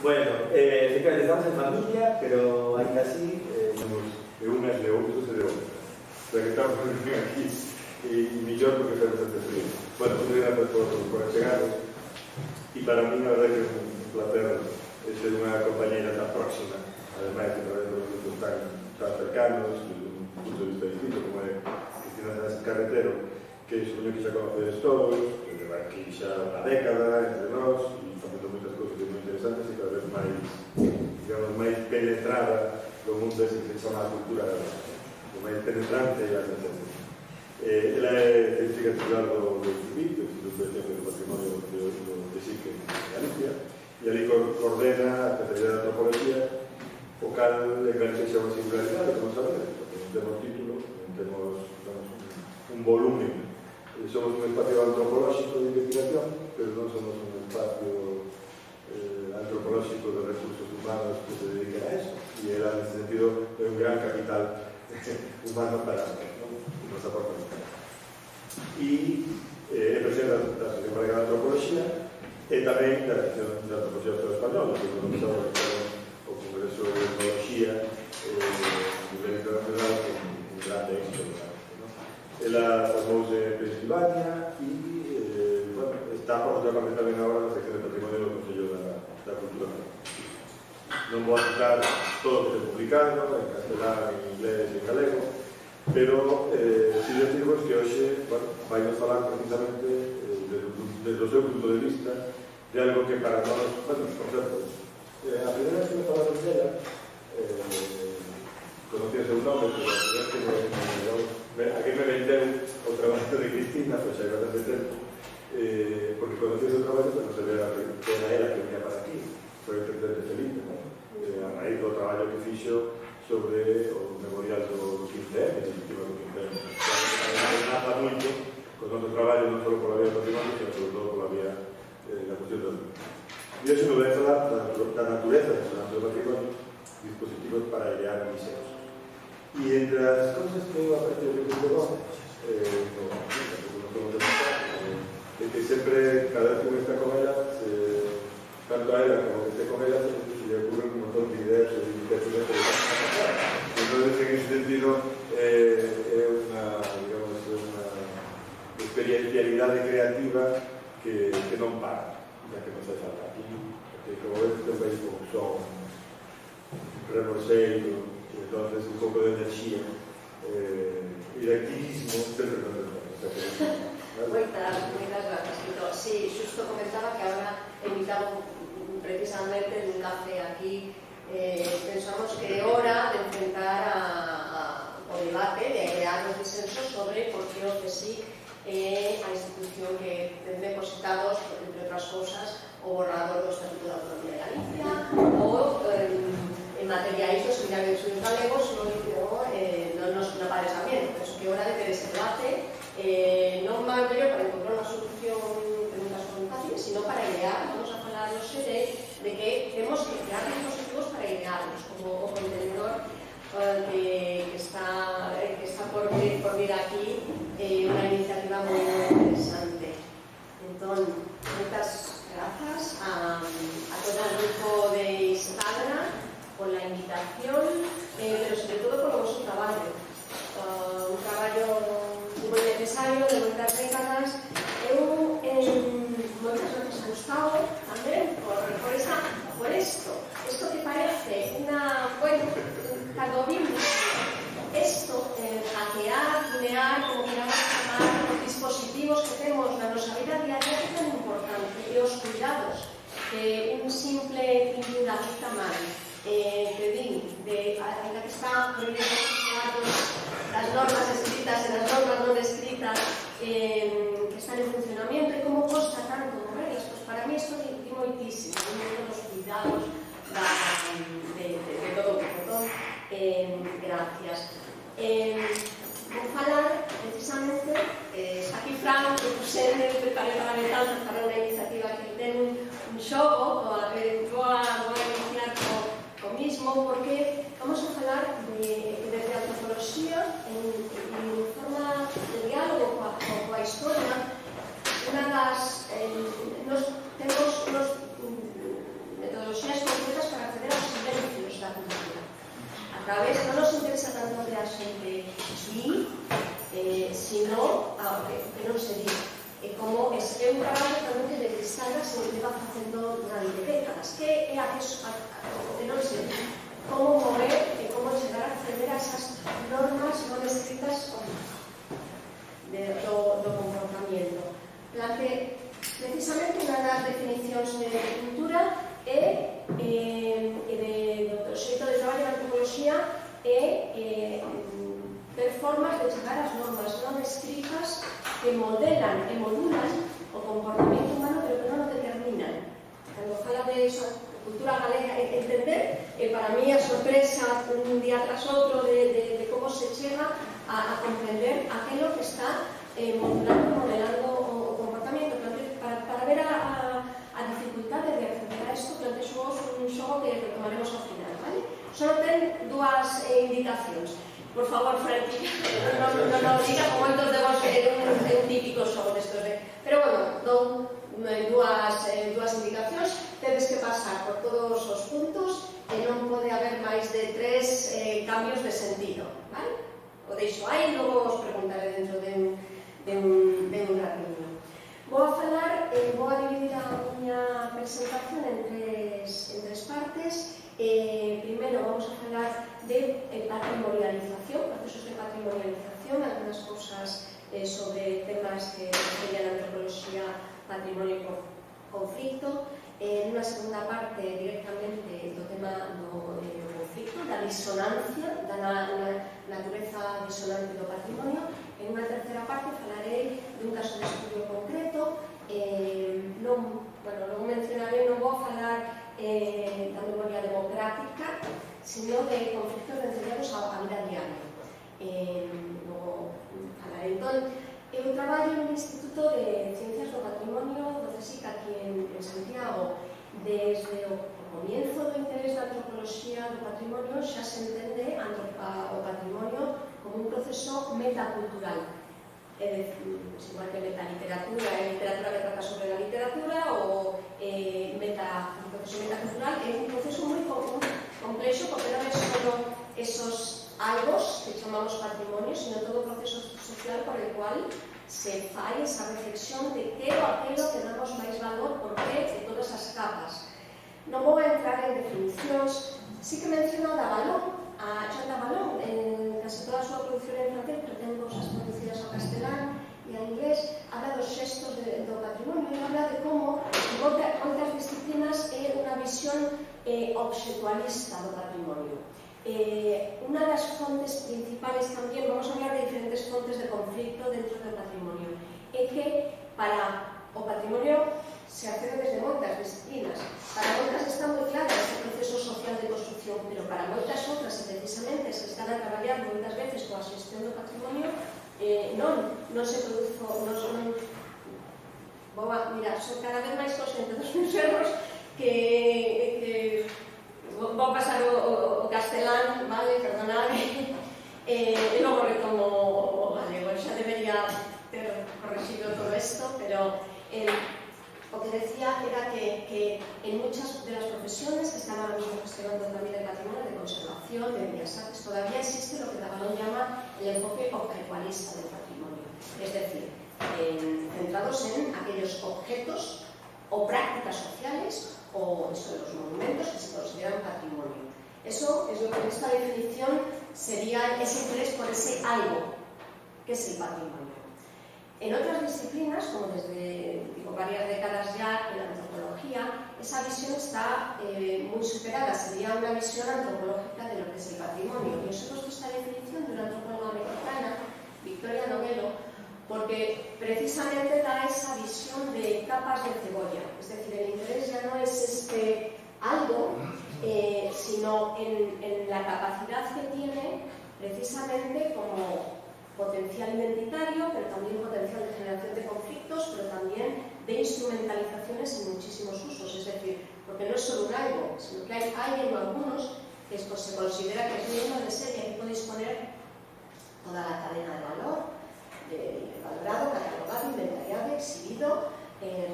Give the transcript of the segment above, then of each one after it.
Bueno, efectivamente estamos en familia, pero ainda así de unas de outros e de outras. O sea que estamos aquí e mellor porque estamos entre frío. Bueno, muchas gracias por chegaros e para mí, a verdade, que é un placer ser unha compañera tan próxima, además que a través dos grupos tan cercanos, desde un punto de vista distinto, como é Cristina Sánchez Carretero, que supoño que xa conocedes todos, que lleva aquí xa unha década entre nós, e facendo moitas cousas moi interesantes e cada vez máis, digamos, máis penetrada no mundo ese que se chama a cultura o máis penetrante e adolescente. Ela é científica titular do INCIBI, do Instituto de Ciencias do Patrimonio de SIC en Galicia, e ali coordena a especialidade de antropología, o cal en Galicia xa unha singularidade, como sabedes, porque non temos título, non temos un volumen. Somos un espacio antropolóxico de investigación, pero non somos un espacio antropolóxico de recursos humanos que se dediquen a eso, e ela, nesse sentido, é un gran capital humano para nos aporta. E é presidente da Asociación Galega de Antropoloxía e tamén da Asociación de Antropoloxía do Estado Español, que é o Congreso de Etnoloxía a nivel internacional con un grande éxito. Ela formouse en Pensilvania e está por outra parte tamén agora na sección de Patrimonio do Consello da Cultura. Non vou a citar todo o que se publicado en castelán, en inglés e en galego, pero si decimos que hoxe vai nos falar precisamente desde o seu punto de vista de algo que para nós, por certo, a primeira vez que me falaron dela conocía o seu nome, pero a primeira vez que a que me vendeu o traballo de Cristina, pois xa bastante tempo, porque conocía o seu traballo, pero non sabía que era ela que venía para aquí, foi o presidente Felipe, a raíz do traballo que fixo sobre o memorial do 15M, a víctima do 15M. Que naza moito con o noso traballo, non só pola vía do patrimonio, sino sobre todo pola vía da cuestión do mundo. E hoxe me voy a falar da natureza do patrimonio, dispositivos para idear museos. E entre as cousas que eu aprecio que me debo, é que sempre, cada vez que me está con ela, tanto a ela como que esté con ela, se le ocurren un montón de ideas e de iniciativas que entonces, en ese sentido, é unha, digamos, unha experiencialidade creativa que non para, ya que non se falta aquí, porque como este é un país con son reborseiro, e entonces un pouco de enerxía e de activismo sempre non se Moitas grazas, Tito. Sí, xusto comentaba que agora invitamos precisamente un café aquí. Pensamos que é hora de enfrentar o debate, de crear os disensos sobre por que o CSIC é a institución que ten depositados, entre outras cousas, o borrador do Estatuto de Autonomía de Galicia ou en materiais dos seminarios galegos non nos parece bien. Penso que é hora de ter ese debate, non máis mellor para encontrar unha solución que nunca son fáciles, sino para idear. Vamos a falar hoxe de que temos que crear dispositivos para idearnos, como o contenedor que está por vir aquí, unha iniciativa moi interesante. Entón, moitas grazas a todo o grupo de Instagram por la invitación, pero sobre todo por o vosso traballo. Un traballo moi necesario de moitas décadas. Eu moitas veces gustado tamén por isto que parece unha, bueno, cando vimos isto, hackear, tunear, como queramos chamar, os dispositivos que temos na nosa vida diaria é tan importante, e os cuidados que un simple pintura afecta mal, que din, ainda que está prohibido las normas escritas e las normas non escritas que están en funcionamiento, e como costa tanto moverlas. Pues para mí isto é moitísimo, os cuidados de todo o mundo. Gracias. Vou falar precisamente, está aquí Fran, que presente, preparé para unha iniciativa que ten un xogo, vou iniciar co mismo, porque vamos a falar desde a antropoloxía en forma de diálogo coa historia. Unha das nos temos metodoloxías Outra vez, non nos interesa tanto que a xente di, sino que non se di. E como é un traballo tamén que de Cristana se leva facendo durante décadas, que é que non se di como mover e como chegar a acceder a esas normas non escritas do comportamiento. Precisamente unha das definicións de cultura do xeito de traballo na antropoloxía é ver formas de chegar ás normas non escritas que modelan e modulan o comportamento humano, pero que non o determinan. Cando fala de cultura galega, entender, para mí a sorpresa un día tras outro de como se chega a comprender aquilo que está modulando e modelando o comportamento. Para ver a dificultade de acceder a isto, plantexo un xogo que tomaremos ao final, vale? Só ten dúas indicacións. Por favor, Franti, non diga como moitos de vos é un típico xogo destos de... Pero, bueno, dou dúas indicacións. Tedes que pasar por todos os puntos e non pode haber máis de 3 cambios de sentido, vale? O deixo aí, logo os preguntaré dentro de un ratinho. Vou a dividir a miña presentación en tres partes. Primeiro vamos a falar de patrimonialización, procesos de patrimonialización, algunas cousas sobre temas que serían antropoloxía, patrimonio e conflicto. Nunha segunda parte directamente do tema do conflicto, da disonancia, da natureza disonante do patrimonio. En unha terceira parte falarei dun caso de estudio concreto. Logo mencionarei, non vou falar da memoria democrática, sino de conflictos relacionados á vida diaria. Logo falarei. Entón, eu traballo no Instituto de Ciencias do Patrimonio do CSIC aquí en Santiago. Desde o comienzo do interés da antropoloxía do patrimonio xa se entende o patrimonio como un proceso metacultural. É dicir, igual que metaliteratura, é literatura que trata sobre a literatura, ou un proceso metacultural é un proceso moi complexo, porque non é só esos algos que chamamos patrimonio, sino todo o proceso social por el cual se fai esa reflexión de que o aquelo que damos máis valor, por que, de todas as capas. Non vou entrar en definicións, sí que menciono da Valón, a Jean de Valón, en casi toda a súa produción en francés, pero ten cousas traducidas ao castelán e ao inglés, habla dos xestos do patrimonio e habla de como moitas disciplinas é unha visión obxectualista do patrimonio. Unha das fontes principales tamén, vamos a hablar de diferentes fontes de conflicto dentro do patrimonio, é que para o patrimonio se accede desde moitas disciplinas. Para moitas está moi claro este proceso social de construcción, pero para moitas outras, e precisamente se están a traballar moitas veces coa xestión do patrimonio, non se produce, mira, son cada vez máis consciente dos meus erros que vou pasar o castelán, vale, perdonade, e logo retomo o galego. Xa debería ter corregido todo isto, pero o que decía era que en muchas de las profesiones que están ahora mismo gestionando también el patrimonio de conservación, de bellas artes, todavía existe lo que Davalón llama el enfoque objetualista del patrimonio, es decir, centrados en aquellos objetos o prácticas sociales o eso de los monumentos que se consideran patrimonio. Eso es lo que en esta definición sería ese interés por ese algo que es el patrimonio. En otras disciplinas, como desde varias décadas ya en la antropología, esa visión está muy superada, sería una visión antropológica de lo que es el patrimonio. Y os he puesto esta definición de una antropóloga mexicana, Victoria Novello, porque precisamente da esa visión de capas de cebolla. Es decir, el interés ya no es este algo, sino en la capacidad que tiene precisamente como potencial identitario, pero también potencial de generación de conflictos, pero también de instrumentalizaciones en muchísimos usos. Es decir, porque no es solo un algo, sino que hay en algunos que se considera que es digno de ser y aquí podéis poner toda la cadena de valor, valorado, catalogado, inventariado, exhibido,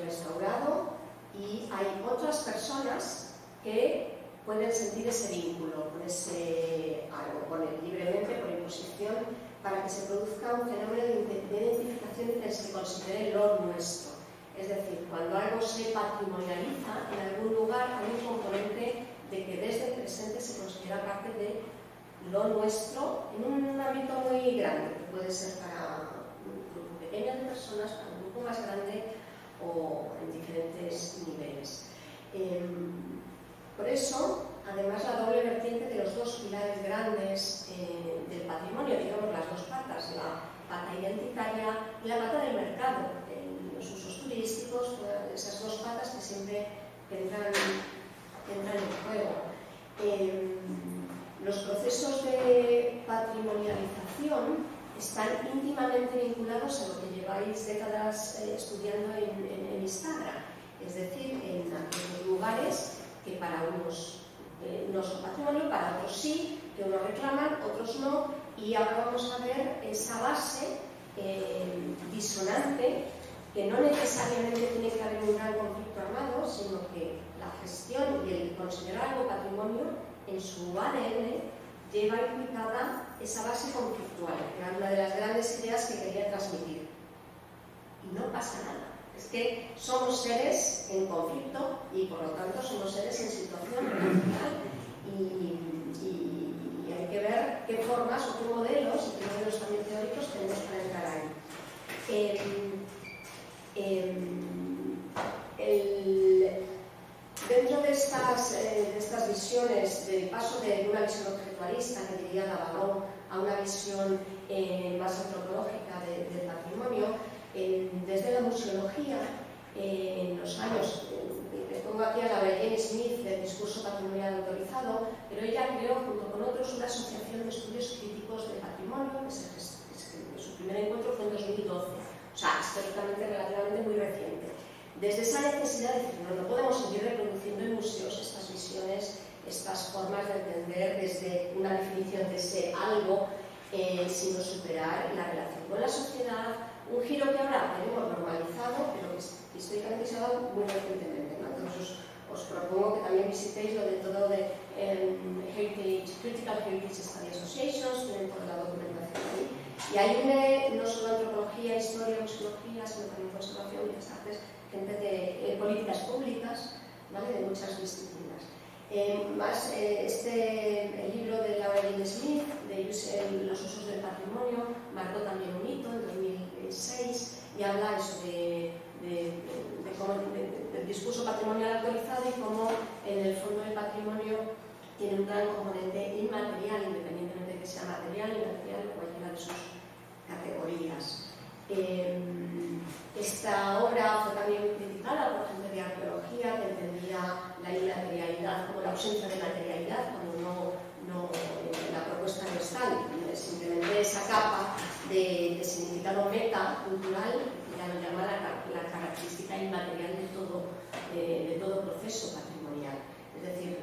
restaurado, y hay otras personas que pueden sentir ese vínculo, con ese algo, libremente, por imposición, para que se produzca un fenómeno de identificación que se considere lo nuestro. Es decir, cuando algo se patrimonializa, en algún lugar hay un componente de que desde el presente se considera parte de lo nuestro en un ámbito muy grande, que puede ser para un grupo pequeño de personas, para un grupo más grande o en diferentes niveles. Por eso, además, la doble vertiente de los dos pilares grandes del patrimonio, digamos las dos patas, la pata identitaria y la pata del mercado, los usos turísticos, esas dos patas que siempre entran en juego. Los procesos de patrimonialización están íntimamente vinculados a lo que lleváis décadas estudiando en Instagram, es decir, en aquellos lugares que para unos no son patrimonio, para otros sí, que unos reclaman, otros no, y ahora vamos a ver esa base disonante que no necesariamente tiene que haber un gran conflicto armado, sino que la gestión y el considerar algo patrimonio en su ADN lleva implicada esa base conflictual, que era una de las grandes ideas que quería transmitir. Y no pasa nada. Es que somos seres en conflicto y por lo tanto somos seres en situación relacional y hay que ver qué formas o qué modelos, y qué modelos también teóricos tenemos para entrar ahí. Dentro de estas visiones del paso de una visión objetualista, que diría Lavaló, a una visión más antropológica del patrimonio, desde la museología, en los años, les pongo aquí a la Jane Smith del discurso patrimonial autorizado, pero ella creó junto con otros una asociación de estudios críticos del patrimonio, que su primer encuentro fue en 2012, o sea, históricamente relativamente muy reciente. Desde esa necesidad de decir, no podemos seguir reproduciendo en museos estas visiones, estas formas de entender desde una definición de ese algo, sino superar la relación con la sociedad, un giro que ahora tenemos normalizado, pero que históricamente se ha dado muy recientemente, ¿no? Entonces os propongo que también visitéis lo de todo de Critical Heritage Study Associations, tienen toda la documentación ahí. Y ahí une no solo antropología, historia, museología, sino también conservación, bellas artes, gente de políticas públicas, ¿vale? De muchas disciplinas. El libro de Laura Jane Smith, de los usos del patrimonio, marcó también un hito en 2006 y habla eso del discurso patrimonial autorizado y cómo en el fondo del patrimonio tiene un gran componente inmaterial, independientemente de que sea material, inmaterial o cualquiera de sus categorías. Esta obra fue también muy criticada por gente de arqueología que entendía la inmaterialidad como la ausencia de materialidad, cuando la propuesta no está, simplemente esa capa de significado metacultural, que ya lo llama la característica inmaterial de todo proceso patrimonial. Es decir,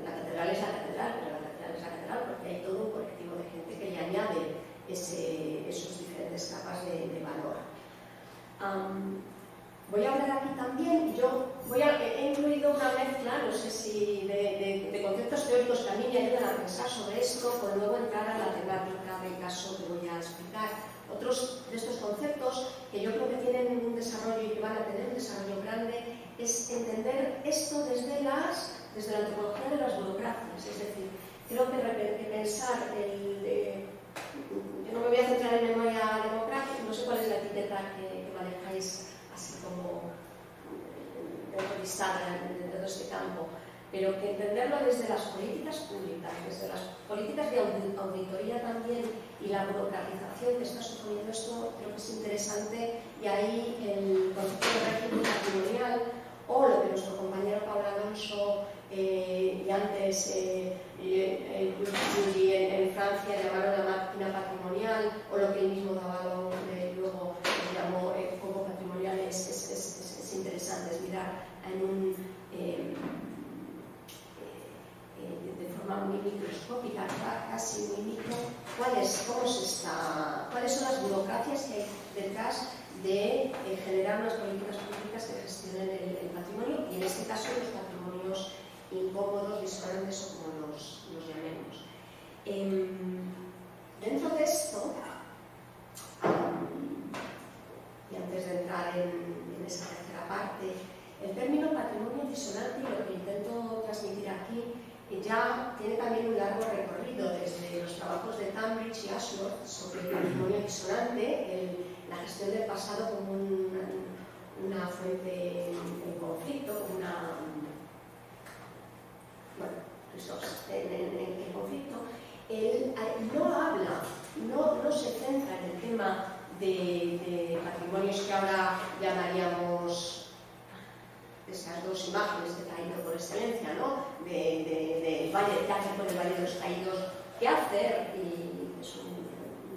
la catedral es la catedral, pero la catedral es la catedral porque hay todo un colectivo de gente que le añade esos diferentes capas de valor. Voy a hablar aquí también, he incluido una mezcla, no sé si de conceptos teóricos que a mí me ayudan a pensar sobre esto, con luego entrar a la temática del caso que voy a explicar. Otros de estos conceptos que yo creo que tienen un desarrollo y que van a tener un desarrollo grande es entender esto desde la antropología de las burocracias, es decir, creo que pensar yo no me voy a centrar en memoria democrática, no sé cuál es la etiqueta que manejáis así como autorizada dentro de este campo, pero que entenderlo desde las políticas públicas, desde las políticas de auditoría también y la burocratización que está suponiendo esto, creo que es interesante, y ahí el concepto de régimen patrimonial o lo que nuestro compañero Pablo Alonso y antes en Francia llamaron la máquina patrimonial, o lo que él mismo Davalon luego llamó como patrimonial, es interesante, es mirar de forma muy microscópica, casi muy micro, cuáles son las burocracias que hay detrás de generar unas políticas públicas que gestionen el patrimonio, y en este caso los patrimonios incómodos, disonantes, ya tiene también un largo recorrido desde los trabajos de Tambridge y Ashworth sobre el patrimonio disonante, la gestión del pasado como una fuente en conflicto, en conflicto. Él no habla, no se centra en el tema de patrimonios que ahora llamaríamos esas dos imágenes de caído por excelencia, ¿no? Del valle, qué hacer con el Valle de los Caídos, qué hacer, y es un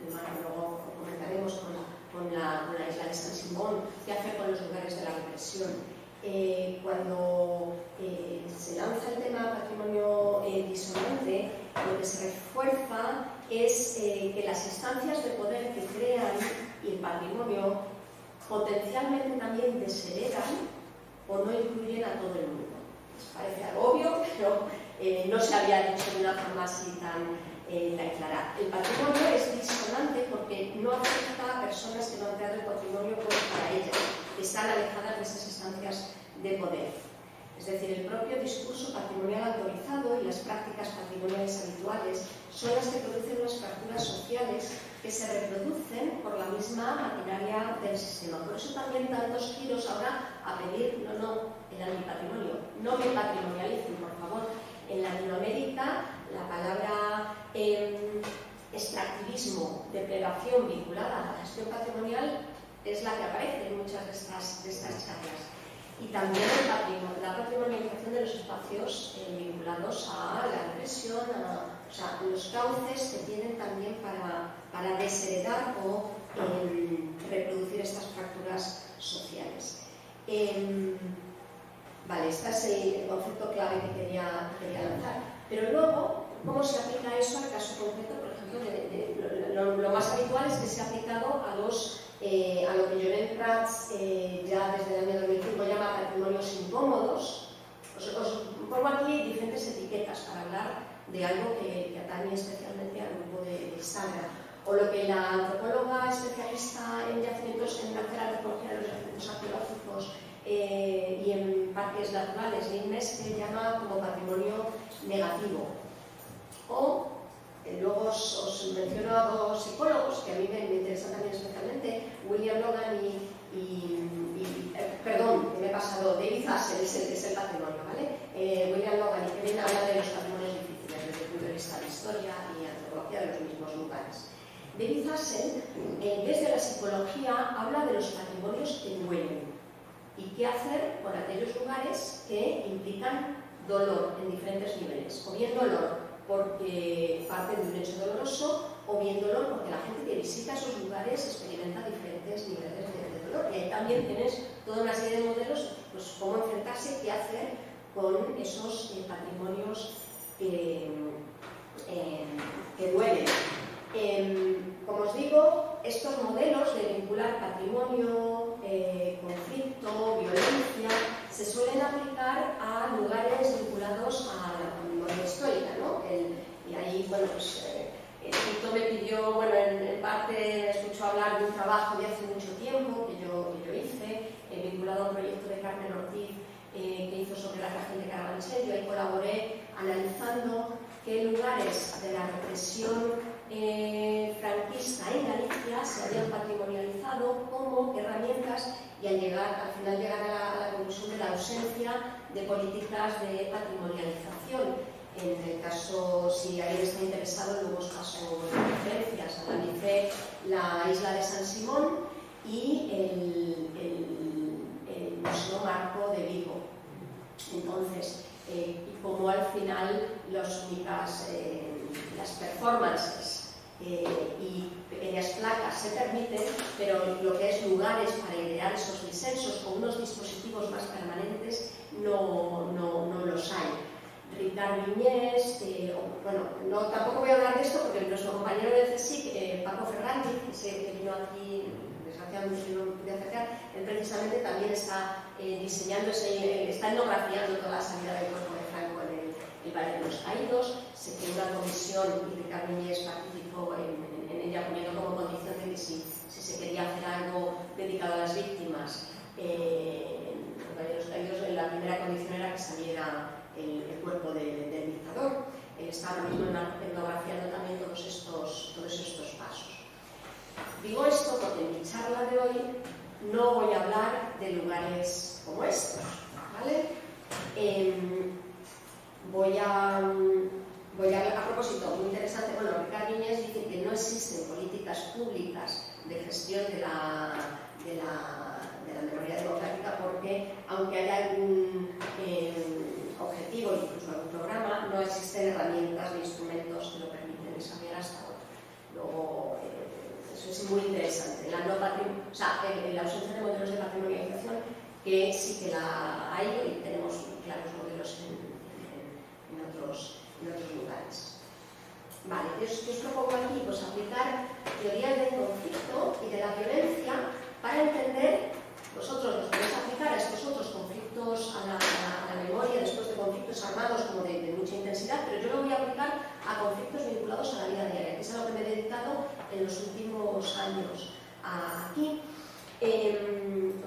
tema que luego comentaremos con la isla de San Simón, qué hacer con los lugares de la represión. Cuando se lanza el tema patrimonio disonante, lo que se refuerza es que las instancias de poder que crean y el patrimonio potencialmente también desheredan o no incluyen a todo el mundo. Les parece algo obvio, pero no se había dicho de una forma así tan clara. El patrimonio es disonante porque no afecta a personas que no han creado el patrimonio para ellas, que están alejadas de esas instancias de poder. Es decir, el propio discurso patrimonial autorizado y las prácticas patrimoniales habituales son las que producen unas fracturas sociales que se reproducen por la misma maquinaria del sistema. Por eso también tantos giros ahora a pedir, no, el antipatrimonio, no me patrimonialicen, por favor. En Latinoamérica, la palabra extractivismo, depredación vinculada a la gestión patrimonial es la que aparece en muchas de estas charlas. Y también la patrimonialización de los espacios vinculados a la represión, o sea, los cauces que tienen también para desheredar o reproducir estas fracturas sociales. Vale, este es el concepto clave que quería lanzar. Pero luego, ¿cómo se aplica eso al caso concreto? Por ejemplo, lo más habitual es que se ha aplicado a lo que Llorent Prats ya desde el año 2005 llama patrimonios incómodos. Os pongo aquí diferentes etiquetas para hablar de algo que atañe especialmente al grupo de Sandra. O lo que la antropóloga especialista en yacimientos, en hacer antropología de los yacimientos arqueológicos y en parques naturales, Lynn Meske, llama como patrimonio negativo. O luego os menciono a dos psicólogos que a mí me interesan también especialmente, William Logan perdón, que me he pasado, David Hassel es el patrimonio, ¿vale? William Logan y Kevin habla de los patrimonios difíciles desde el punto de vista de historia y antropología de los mismos lugares. David Hassel, desde la psicología, habla de los patrimonios que duelen y qué hacer con aquellos lugares que implican dolor en diferentes niveles, o bien dolor porque parte de un hecho doloroso, o bien dolor porque la gente que visita esos lugares experimenta diferentes niveles de dolor. Y ahí también tienes toda una serie de modelos, pues cómo enfrentarse, qué hacer con esos patrimonios que duelen. Como os digo, estos modelos de vincular patrimonio, conflicto, violencia, se suelen aplicar a lugares vinculados a la memoria histórica, ¿no? Y ahí, bueno, pues Tito me pidió, bueno, en parte escuchó hablar de un trabajo de hace mucho tiempo que yo hice, vinculado a un proyecto de Carmen Ortiz que hizo sobre la cárcel de Carabanchel. Yo ahí colaboré analizando qué lugares de la represión franquista en Galicia se habían patrimonializado como herramientas y al final llegar a la conclusión de la ausencia de políticas de patrimonialización. En el caso, si alguien está interesado, luego os paso referencias. Analicé la isla de San Simón y el Museo Marco de Vigo. Entonces, como al final las performances y pequeñas placas se permiten, pero lo que es lugares para idear esos disensos con unos dispositivos más permanentes no los hay. Ricard Viñés, bueno, tampoco voy a hablar de esto porque nuestro compañero del CSIC, Paco Ferrandi, que vino aquí, desgraciadamente no me pude acercar, él precisamente también está diseñando, está etnografiando toda la salida del cuerpo de Franco en el Valle de los Caídos. Se creó una comisión y Ricard Viñés participó en ella poniendo como condición de que si se quería hacer algo dedicado a las víctimas en el Valle de los Caídos, en la primera condición era que saliera el cuerpo del dictador. Él está ahora mismo etnografiando también todos estos pasos. Digo esto porque en mi charla de hoy no voy a hablar de lugares como estos, ¿vale? Voy a propósito, muy interesante, bueno, Ricard Viñes dice que no existen políticas públicas de gestión de la memoria democrática porque, aunque haya algún objetivo, incluso algún programa, no existen herramientas ni instrumentos que lo permiten desarrollar hasta ahora. Luego, eso es muy interesante. La ausencia de modelos de patrimonialización, que sí que la hay y tenemos claros modelos en otros lugares. Vale, ¿qué os propongo aquí? Pues aplicar teorías del conflicto y de la violencia para entender, vosotros los podéis aplicar a estos otros conflictos, a la memoria después de conflictos armados como de mucha intensidad, pero yo lo voy a aplicar a conflictos vinculados a la vida diaria, que es a lo que me he dedicado en los últimos años. Aquí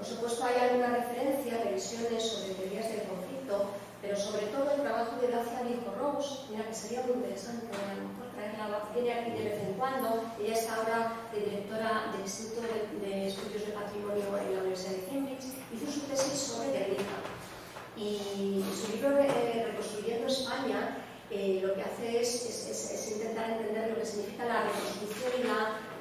os he puesto ahí alguna referencia, revisiones sobre teorías del conflicto, pero sobre todo el trabajo de Dacia Viejo-Rose, mira que sería muy interesante a lo mejor traerla, viene aquí de vez en cuando. Ella está ahora de directora del Instituto de Estudios de Patrimonio en la Universidad de Cambridge, hizo su tesis sobre Guernica y su libro Reconstruyendo España lo que hace es intentar entender lo que significa la reconstrucción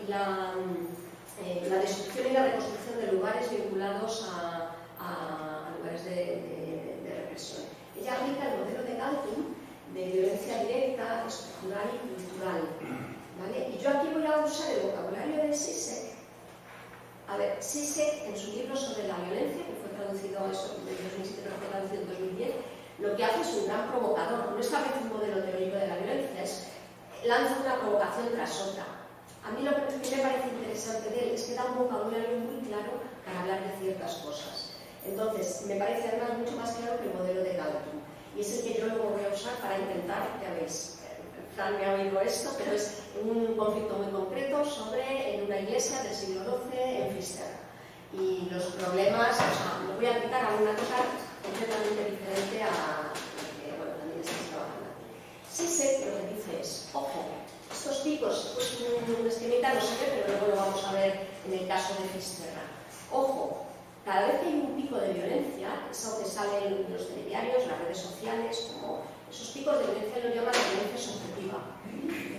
y la destrucción y la reconstrucción de lugares vinculados a lugares de represión. Ella aplica el modelo de Galtung de violencia directa, estructural y cultural, ¿vale? Y yo aquí voy a usar el vocabulario de Zizek. A ver, Zizek en su libro sobre la violencia, que fue traducido en 2007, pero fue traducido en 2010, lo que hace es un gran provocador. No establece un modelo teórico de la violencia, lanza una provocación tras otra. A mí lo que me parece interesante de él es que da un vocabulario muy claro para hablar de ciertas cosas. Entonces, me parece además mucho más claro que el modelo de Galtung. Y es el que yo luego voy a usar para intentar, ya veis, Fran me ha oído esto, pero es un conflicto muy concreto en una iglesia del siglo XII en Fisterra. Y los problemas, o sea, lo voy a aplicar a una cosa completamente diferente a lo que, bueno, también estáis trabajando aquí. Zizek lo que dice es, ojo, estos picos, pues un esquemita no se ve, pero luego lo vamos a ver en el caso de Fisterra. Ojo, cada vez que hay un pico de violencia, eso que sale en los telediarios, las redes sociales, como esos picos de violencia lo llaman violencia subjetiva.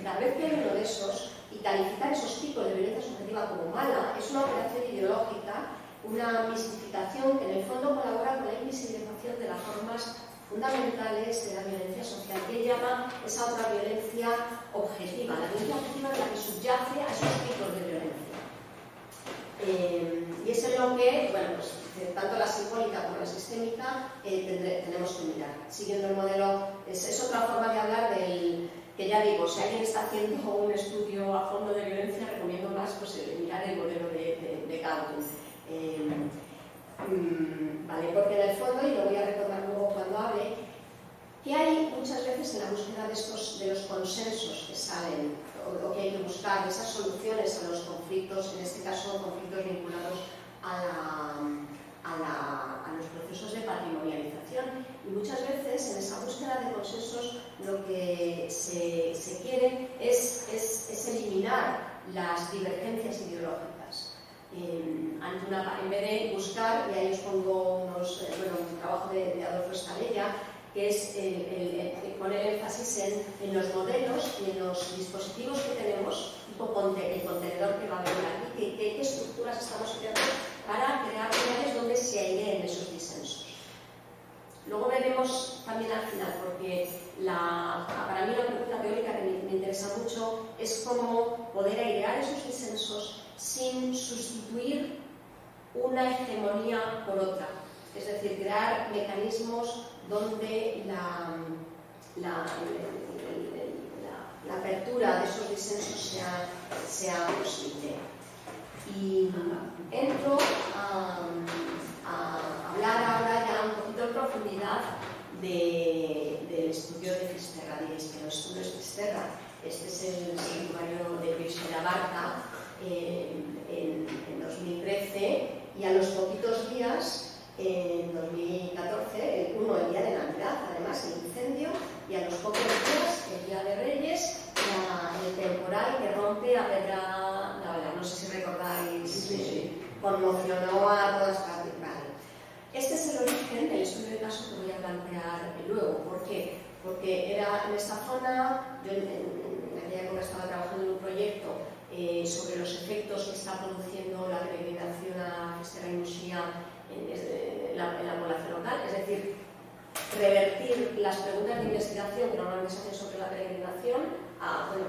Cada vez que hay uno de esos, y calificar esos picos de violencia subjetiva como mala, es una operación ideológica, una mistificación que en el fondo colabora con la invisibilización de las formas fundamentales de la violencia social, que él llama esa otra violencia objetiva, la violencia objetiva de la que subyace a esos picos de violencia. Y es en lo que, bueno, pues, tanto la simbólica como la sistémica tenemos que mirar. Siguiendo el modelo, es otra forma de hablar del, que ya digo, si alguien está haciendo un estudio a fondo de violencia, recomiendo más pues, mirar el modelo de Galtung. Vale, porque en el fondo, y lo voy a recordar luego cuando hable, que hay muchas veces en la búsqueda de los consensos que salen o que hay que buscar, de esas soluciones a los conflictos, en este caso conflictos vinculados a los procesos de patrimonialización. Y muchas veces en esa búsqueda de consensos lo que se quiere es eliminar las divergencias ideológicas. En vez de buscar, y ahí os pongo un trabajo de Adolfo Escalella, que es poner énfasis en los modelos y en los dispositivos que tenemos, tipo el contenedor que va a venir aquí, qué estructuras estamos creando para crear lugares donde se aireen esos disensos. Luego veremos también al final, porque para mí la pregunta teórica que me interesa mucho es cómo poder airear esos disensos sin sustituir una hegemonía por otra. Es decir, crear mecanismos donde la apertura de esos disensos sea posible. Y entro a hablar ahora ya un poquito en profundidad del estudio de Fisterra. Diréis, pero esto no es Fisterra, este es el santuario de Biosfera Barca en 2013, y a los poquitos días en 2014, el día de Navidad, además, el incendio, y a los pocos días, el día de Reyes, el temporal que rompe a Pedra Navala. No sé si recordáis, conmocionó a todas partes. Vale. Este es el origen del estudio de caso que voy a plantear luego. ¿Por qué? Porque era en esta zona, yo en aquella época estaba trabajando en un proyecto sobre los efectos que está produciendo la peregrinación a Fisterra y Muxía en la población local, es decir, revertir las preguntas de investigación que normalmente se hacen sobre la peregrinación a, bueno,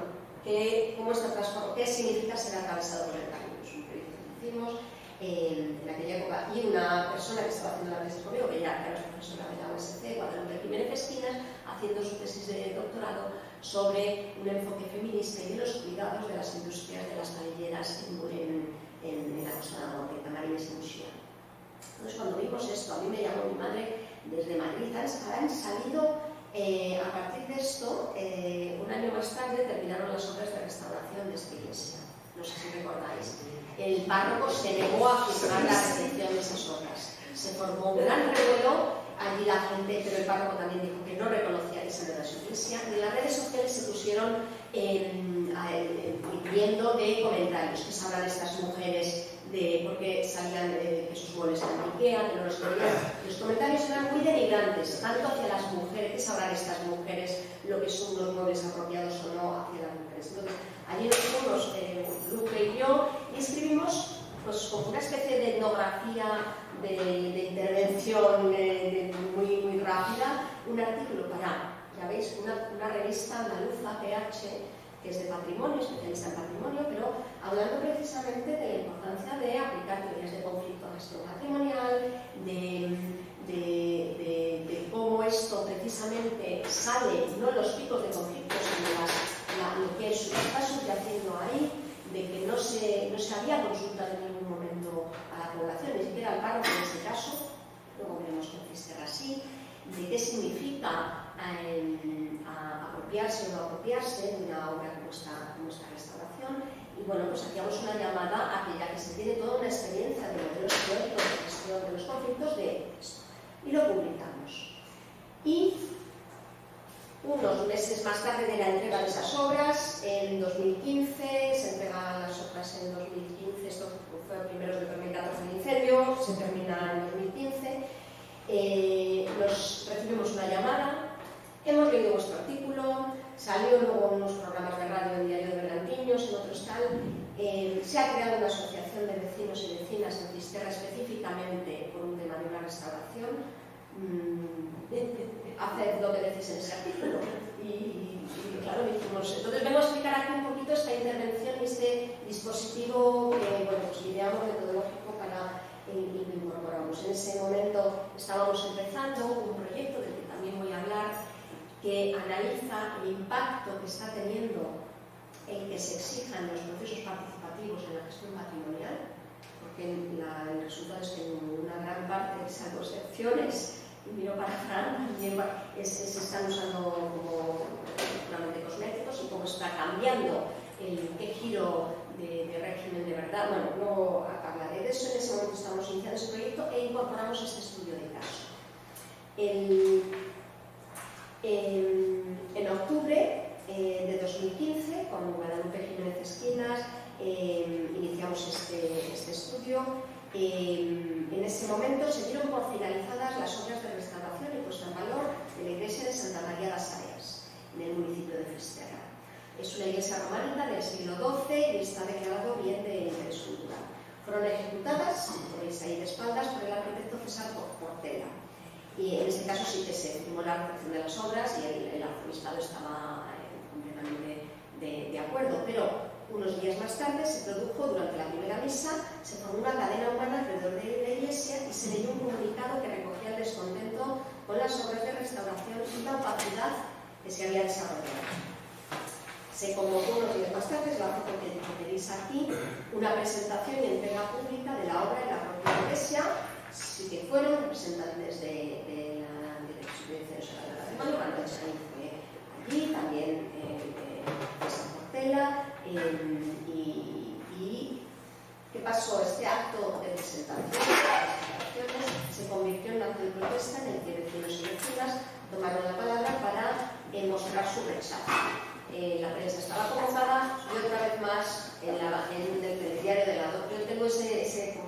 ¿cómo está transformado? ¿Qué significa ser atravesado por el camino? Es un proyecto que hicimos en aquella época, y una persona que estaba haciendo la tesis conmigo, que ya era profesora de la USC, Guadalupe Jiménez Esquinas, haciendo su tesis de doctorado sobre un enfoque feminista y de los cuidados de las industrias de las palilleras en la costa de Norte, Camarines y Muxía. Entonces, cuando vimos esto, a mí me llamó mi madre desde Madrid. Han salido, a partir de esto, un año más tarde terminaron las obras de restauración de esta iglesia. No sé si recordáis. El párroco se negó a firmar la recepción de esas obras. Se formó un gran revuelo, allí la gente, pero el párroco también dijo que no reconocía esa nueva iglesia. Y en las redes sociales se pusieron pidiendo de comentarios, que sabrán estas mujeres porque salían que sus muebles eran de Ikea, que no los veían. Los comentarios eran muy denigrantes, tanto hacia las mujeres, que sabrán estas mujeres lo que son los muebles apropiados o no hacia las mujeres. Entonces, allí nos fuimos, Lupe y yo, y escribimos pues, como una especie de etnografía de intervención muy rápida, un artículo para, ya veis, una revista andaluza, PH, que es de patrimonio, especialista en patrimonio, pero hablando precisamente de la importancia de aplicar teorías de conflicto a gestión patrimonial, de cómo esto precisamente sale, no los picos de conflictos, sino lo que está subyaciendo ahí, de que no se había consultado en ningún momento a la población, ni siquiera al párroco en este caso, luego veremos que Fisterra así, de qué significa apropiarse o no apropiarse de una obra como esta restauración. Y bueno, pues hacíamos una llamada a que ya que se tiene toda una experiencia de modelos teóricos de gestión de los conflictos de esto. Y lo publicamos. Y unos meses más tarde de la entrega de esas obras, en 2015, se entregan las obras en 2015, esto fue a primeros de 2014 el incendio, se termina en 2015. Nos recibimos una llamada, hemos leído vuestro artículo, salió luego en unos programas de radio en Diario de Bergantiños, en otros tal, se ha creado una asociación de vecinos y vecinas en Fisterra específicamente por un tema de una restauración. Haced lo que decís en ese artículo. Y claro, dijimos, entonces vengo a explicar aquí un poquito esta intervención y este dispositivo que, bueno, pues ideamos metodológico para lo incorporamos. En ese momento estábamos empezando un proyecto del que también voy a hablar, que analiza el impacto que está teniendo el que se exijan los procesos participativos en la gestión patrimonial, porque el resultado es que en una gran parte, salvo excepciones, y miro para Fran, también se están usando como puramente cosméticos y cómo está cambiando qué giro de régimen de verdad. Bueno, no hablaré de eso, en ese momento estamos iniciando ese proyecto e incorporamos este estudio de caso. En octubre de 2015, con Guadalupe Jiménez Esquinas, iniciamos este estudio. En ese momento se dieron por finalizadas las obras de restauración y puesta en valor de la iglesia de Santa María las Áreas, en el municipio de Fisterra. Es una iglesia románica del siglo XII y está declarado bien de interés cultural. Fueron ejecutadas, veis ahí de espaldas, por el arquitecto César Portela. Y en este caso sí que se firmó la recepción de las obras y el arzobispado estaba completamente de acuerdo, pero unos días más tarde se produjo, durante la primera misa, se formó una cadena humana alrededor de la iglesia y se leyó un comunicado que recogía el descontento con las obras de restauración y la opacidad que se había desarrollado. Se convocó unos días más tarde, lo hace porque tenéis aquí, una presentación y entrega pública de la obra en la propia iglesia. Sí que fueron representantes de la Dirección General de Patrimonio, Manuel Chaín fue allí, también César Portela. ¿Y qué pasó? Este acto de presentación se convirtió mostrar su rechazo. La prensa estaba convocada y otra vez más en el telediario de la DOC. Yo tengo ese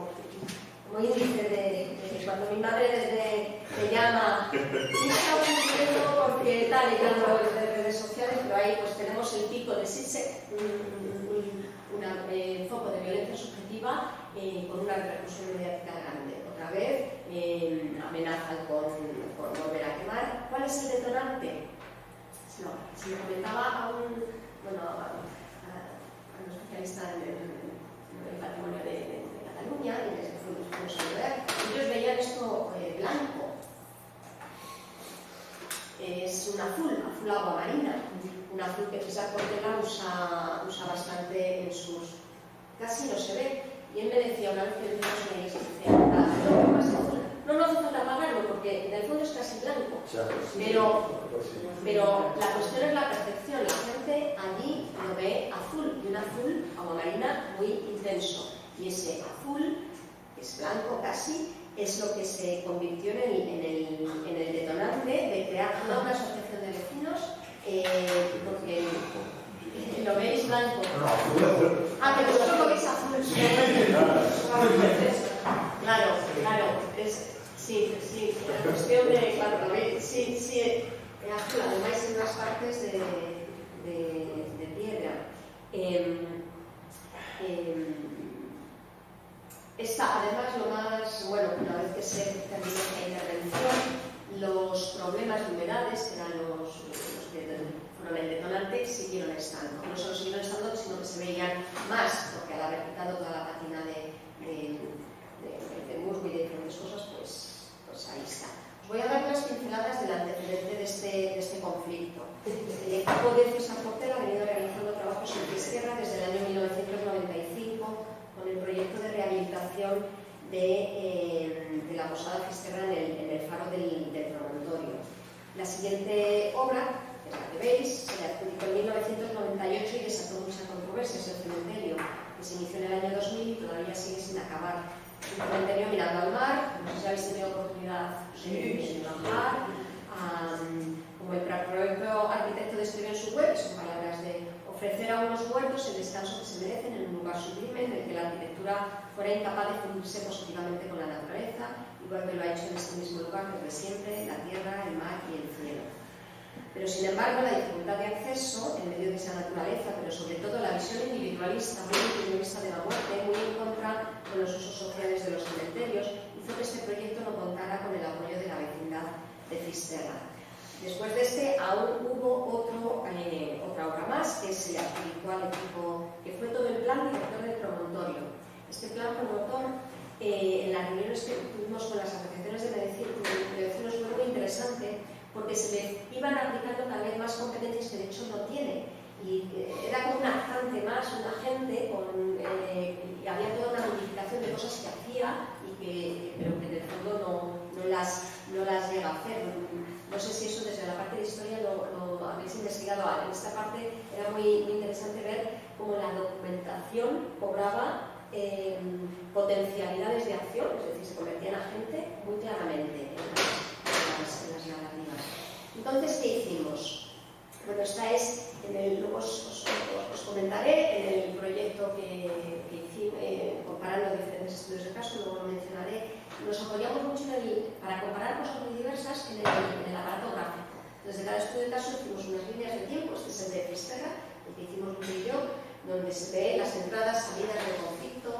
como índice de cuando mi madre me llama, ¿qué está ocurriendo? Porque tal y tal, de redes sociales, pero ahí pues tenemos el pico de SISE, un foco de violencia subjetiva con una repercusión mediática grande. Otra vez amenazan con volver a quemar. ¿Cuál es el detonante? Se lo comentaba a un especialista en el patrimonio de Cataluña y les fuimos a ver. Ellos veían esto blanco. Es un azul agua marina, un azul que César Portela usa bastante en sus... casi no se ve. Y él me decía una vez que vimos una iglesia, no hace falta apagarlo porque en el fondo es casi blanco. Pero la cuestión es la percepción. La gente allí lo ve azul, y un azul agua marina muy intenso. Y ese azul, que es blanco casi, es lo que se convirtió en el detonante de crear toda una asociación de vecinos, porque lo veis blanco. Que vosotros lo veis azul. Claro, sí, la cuestión de, claro, lo veis, sí, azul, además en unas partes de piedra. Además, lo más, bueno, una vez que se terminó esta intervención, los problemas de humedades, que eran los que fueron el detonante, siguieron estando. No solo siguieron estando, sino que se veían más, porque al haber quitado toda la pátina de musgo y de diferentes cosas, pues ahí está. Os voy a dar unas pinceladas del antecedente de este conflicto. El equipo de César Portela ha venido realizando trabajos en Fisterra desde el año 1995 con el proyecto de rehabilitación de la posada Fisterra en el faro del promontorio. La siguiente obra, que es la que veis, se le adjudicó en 1998 y desató mucha controversia, es el cementerio, que se inició en el año 2000 y todavía sigue sin acabar. Un cementerio mirando al mar, no sé si habéis tenido oportunidad de ir al mar, como el propio arquitecto describió en su web, son palabras de ofrecer a unos huertos el descanso que se merecen en un lugar sublime en el que la arquitectura fuera incapaz de fundirse positivamente con la naturaleza, igual que lo ha hecho en este mismo lugar desde siempre, la tierra, el mar y el cielo. Pero sin embargo, la dificultad de acceso en medio de esa naturaleza, pero sobre todo la visión individualista, muy individualista de la muerte, muy en contra con los usos sociales de los cementerios, hizo que este proyecto no contara con el apoyo de la vecindad de Fisterra. Después de este, aún hubo otra obra más que se le adjudicó al equipo, que fue todo el plan director del promontorio. Este plan promotor, en las reuniones que tuvimos con las asociaciones de vecinos, fue muy interesante porque se le iban aplicando cada vez más competencias que de hecho no tiene. Y era como un actante más, un agente, y había toda una modificación de cosas que hacía, pero que en el fondo no las llega a hacer. No sé si eso desde la parte de historia lo habéis investigado. En esta parte era muy interesante ver cómo la documentación cobraba potencialidades de acción, es decir, se convertía en agente muy claramente en las narrativas. Entonces, ¿qué hicimos? Bueno, esta es, luego os comentaré en el proyecto que hice, comparando diferentes estudios de caso, luego lo mencionaré. Nos apoyamos mucho para comparar cosas muy diversas en el aparato gráfico. Desde cada estudio de caso hicimos unas líneas de tiempo, este es el de Fisterra, el que hicimos Luis y yo, donde se ve las entradas, salidas del conflicto,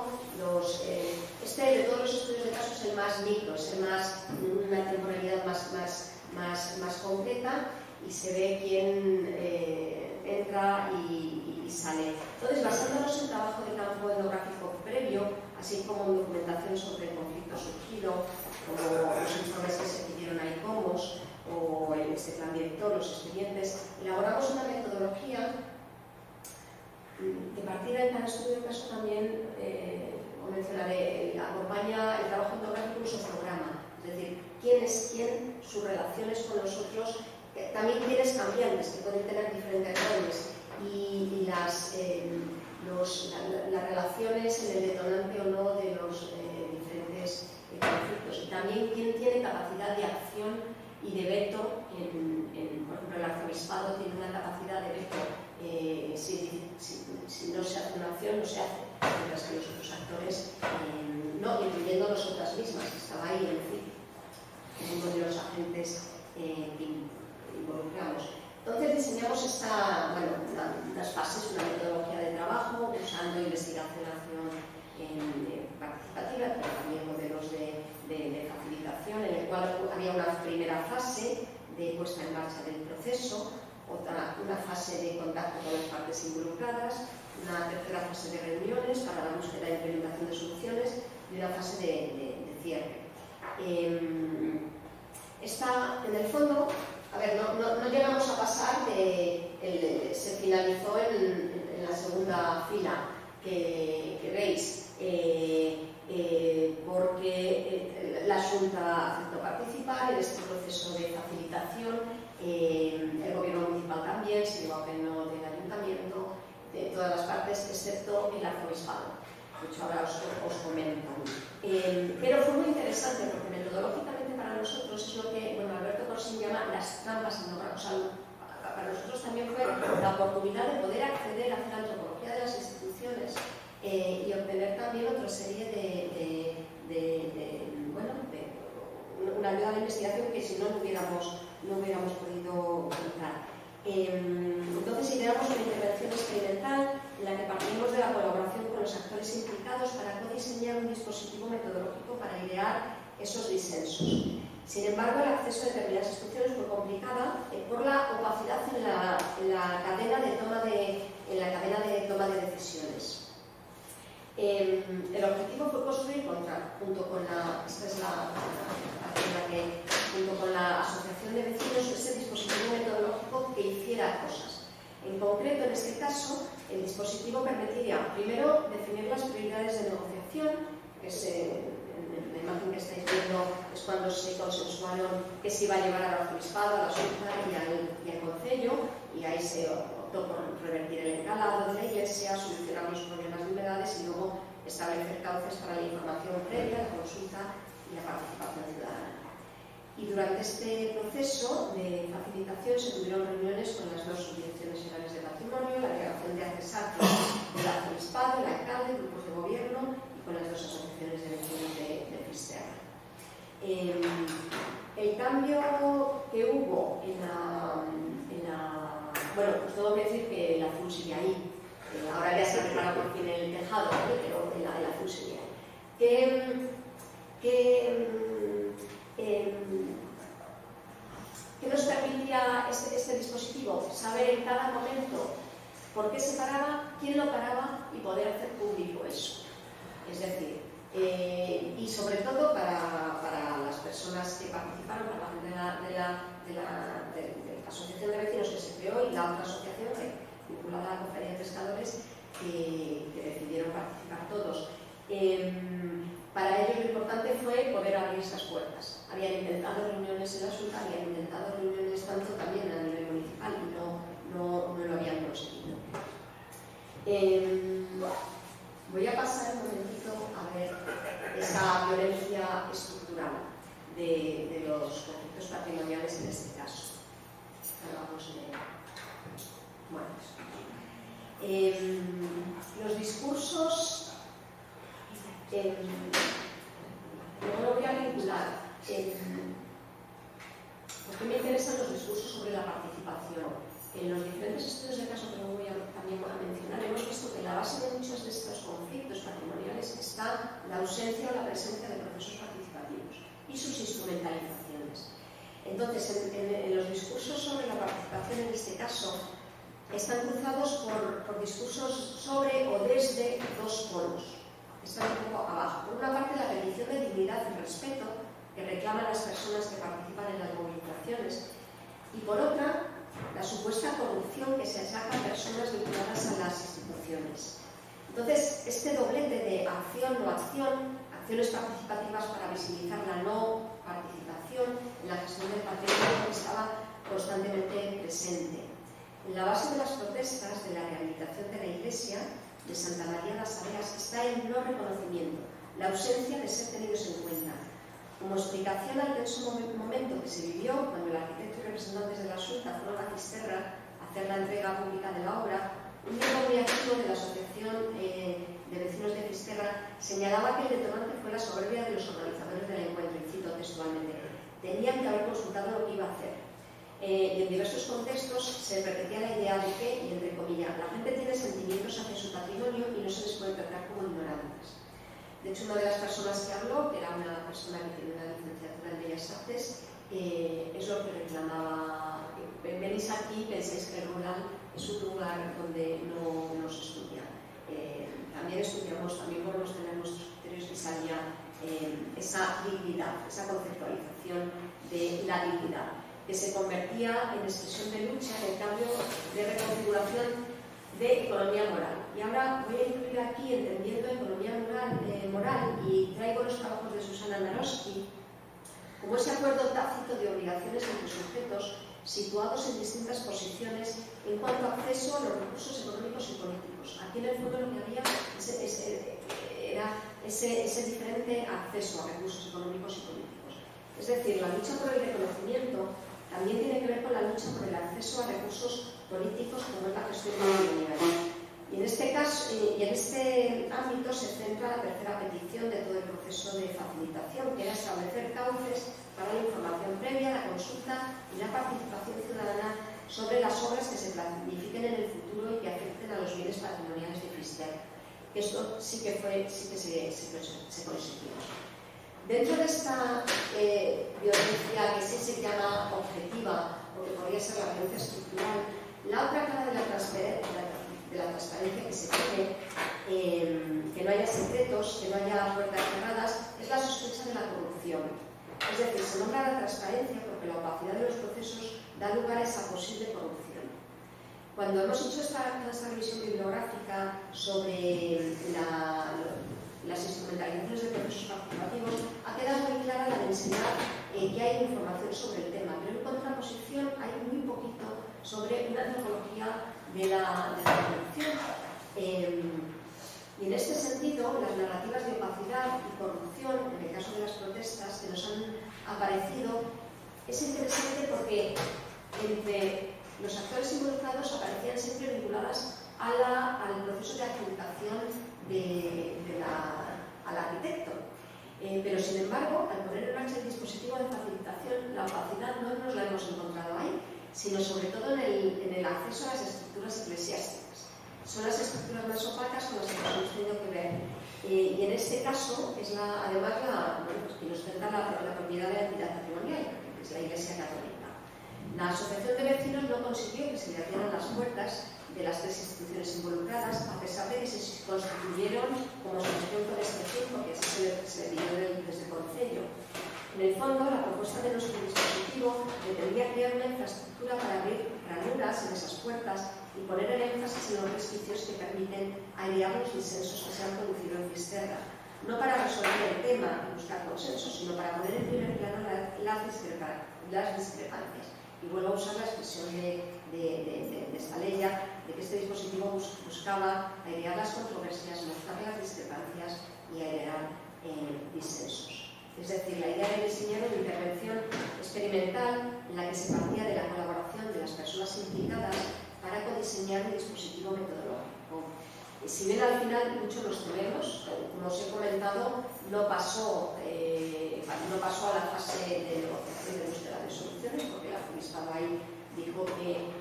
este de todos los estudios de caso es el más micro, es el más, una temporalidad más concreta, y se ve quién entra y sale. Entonces, basándonos en trabajo de campo etnográfico previo, así como en documentación sobre el conflicto surgido, como los informes que se pidieron a ICOMOS, o en este plan director, los expedientes, elaboramos una metodología que partida en cada estudio de caso también, como mencionaré, acompaña el trabajo etnográfico y su programa, es decir, quién es quién, sus relaciones con los otros, también quiénes cambiantes, que pueden tener diferentes roles, y las relaciones en el detonante o no de los diferentes conflictos, y también quién tiene capacidad de acción y de veto. Por ejemplo, el arzobispado tiene una se hace, mientras que los otros actores no, incluyendo nosotras mismas, que estaba ahí en fin, uno de los agentes que involucramos. Entonces diseñamos unas fases, una metodología de trabajo, usando investigación participativa, pero también modelos de facilitación, en el cual había una primera fase de puesta en marcha del proceso, una fase de contacto con las partes involucradas, una tercera fase de reuniones para la búsqueda e implementación de soluciones y una fase de cierre. En el fondo, a ver, no llegamos a pasar se finalizó en la segunda fila que veis, porque la Xunta aceptó participar en este proceso de facilitación, el gobierno municipal también, se llevó a pleno del ayuntamiento, de todas las partes, excepto el arzobispado. De hecho, ahora os comento. Pero fue muy interesante porque metodológicamente para nosotros es lo que Alberto Corsín llama las trampas etnográficas. O sea, para nosotros también fue la oportunidad de poder acceder a hacer antropología de las instituciones y obtener también otra serie una ayuda de investigación que si no hubiéramos podido contar. Entonces ideamos una intervención experimental en la que partimos de la colaboración con los actores implicados para codiseñar un dispositivo metodológico para idear esos disensos. Sin embargo, el acceso a determinadas instituciones fue complicada por la opacidad en la cadena de toma de decisiones. El objetivo fue construir junto con la Asociación de Vecinos ese dispositivo metodológico que hiciera cosas. En concreto, en este caso, el dispositivo permitiría, primero, definir las prioridades de negociación, que es en la imagen que estáis viendo es cuando se consensuaron que se iba a llevar al arzobispado, a la Xunta y al Concello, y ahí se optó por revertir el encalado de la Iglesia, solucionar los problemas de humedades y luego establecer cauces para la información previa, la consulta y la participación ciudadana. Y durante este proceso de facilitación se tuvieron reuniones con las dos subdirecciones generales de patrimonio, la delegación de accesarios del arzobispado, el alcalde, grupos de gobierno y con las dos asociaciones de vecinos de Fisterra. El cambio que hubo bueno, pues tengo que decir que la FUN sigue ahí. Ahora ya se repara por fin el tejado, pero la FUN sigue ahí. ¿Qué nos permitía este dispositivo? Saber en cada momento por qué se paraba, quién lo paraba y poder hacer público eso. Es decir, y sobre todo para las personas que participaron, para la asociación de vecinos que se creó y la otra asociación vinculada a la Conferencia de Pescadores que decidieron participar todos. Para ellos lo importante fue poder abrir esas puertas. Habían intentado reuniones en la Xunta, habían intentado reuniones tanto también a nivel municipal y no lo habían conseguido. Voy a pasar un momentito a ver esa violencia estructural de los conflictos patrimoniales en este caso. Los discursos, no lo voy a vincular, porque me interesan los discursos sobre la participación. En los diferentes estudios de caso que voy también a mencionar, hemos visto que la base de muchos de estos conflictos patrimoniales está la ausencia o la presencia de procesos participativos y sus instrumentalizaciones. Entonces, en los discursos sobre la participación en este caso, están cruzados por discursos sobre o desde dos polos. Están un poco abajo. Por una parte, la petición de dignidad y respeto que reclaman las personas que participan en las movilizaciones, y por otra, la supuesta corrupción que se achaca a personas vinculadas a las instituciones. Entonces, este doblete de acción o acción, acciones participativas para visibilizar la no participación en la gestión del patrimonio, estaba constantemente presente. En la base de las protestas de la rehabilitación de la iglesia de Santa María las Abeas está el no reconocimiento, la ausencia de ser tenidos en cuenta. Como explicación al tenso momento que se vivió cuando el arquitecto y representantes de la Xunta fueron a Fisterra a hacer la entrega pública de la obra, Un miembro muy activo de la Asociación de Vecinos de Fisterra señalaba que el detonante fue la soberbia de los organizadores del encuentro, y cito textualmente: tenían que haber consultado lo que iba a hacer. Y en diversos contextos se repetía la idea de que, y entre comillas, la gente tiene sentimientos hacia su patrimonio y no se les puede tratar como ignorantes. De hecho, una de las personas que habló, que era una persona que tiene una licenciatura en Bellas Artes, es lo que reclamaba: venís aquí y pensáis que el rural es un lugar donde no se estudia. También estudiamos, también podemos tener nuestros criterios, que salía esa dignidad, esa conceptualización de la dignidad, que se convertía en expresión de lucha, en el cambio de reconfiguración de economía moral. Y ahora voy a incluir aquí, entendiendo economía moral, y traigo los trabajos de Susana Naroski, como ese acuerdo tácito de obligaciones entre sujetos situados en distintas posiciones en cuanto a acceso a los recursos económicos y políticos. Aquí en el fondo lo que había era ese diferente acceso a recursos económicos y políticos. Es decir, la lucha por el reconocimiento también tiene que ver con la lucha por el acceso a recursos políticos, como es la gestión patrimonial. Y en este caso, y en este ámbito se centra la tercera petición de todo el proceso de facilitación, que era establecer cauces para la información previa, la consulta y la participación ciudadana sobre las obras que se planifiquen en el futuro y que afecten a los bienes patrimoniales de Fisterra. Esto sí que se consiguió. Dentro de esta violencia, que sí se llama objetiva, o que podría ser la violencia estructural, la otra cara de la transparencia que se tiene, que no haya secretos, que no haya puertas cerradas, es la sospecha de la corrupción. Es decir, se nombra la transparencia porque la opacidad de los procesos da lugar a esa posible corrupción. Cuando hemos hecho esta revisión bibliográfica sobre las instrumentalizaciones de procesos participativos, ha quedado muy clara la densidad que hay de información sobre el tema, pero en contraposición hay muy poquito sobre una antropología de la corrupción. Y en este sentido, las narrativas de opacidad y corrupción, en el caso de las protestas que nos han aparecido, es interesante porque entre los actores involucrados aparecían siempre vinculadas al proceso de adjudicación al arquitecto. Pero sin embargo, al poner en marcha el dispositivo de facilitación, la opacidad no nos la hemos encontrado ahí, sino sobre todo en el acceso a las estructuras eclesiásticas. Son las estructuras más opacas con las que nos hemos tenido que ver. Y en este caso, es además quien ostenta la propiedad de la entidad patrimonial, que es la Iglesia Católica. La Asociación de Vecinos no consiguió que se le abrieran las puertas de las tres instituciones involucradas, a pesar de que se constituyeron como asociación con excepción, porque así se dio desde el Concello. En el fondo, la propuesta de nuestro dispositivo pretendía crear una infraestructura para abrir ranuras en esas puertas y poner el énfasis en los resquicios que permiten airear los disensos que se han producido en Fisterra, no para resolver el tema y buscar consensos, sino para poner en primer plano las discrepancias. Y vuelvo a usar la expresión de esta ley, de que este dispositivo buscaba airear las controversias, mostrar las discrepancias y airear disensos. Es decir, la idea de diseñar una intervención experimental en la que se partía de la colaboración de las personas implicadas para codiseñar un dispositivo metodológico. Y si bien al final muchos nos tememos, como os he comentado, no pasó a la fase de negociación de búsqueda de soluciones, porque el arzobispado ahí dijo que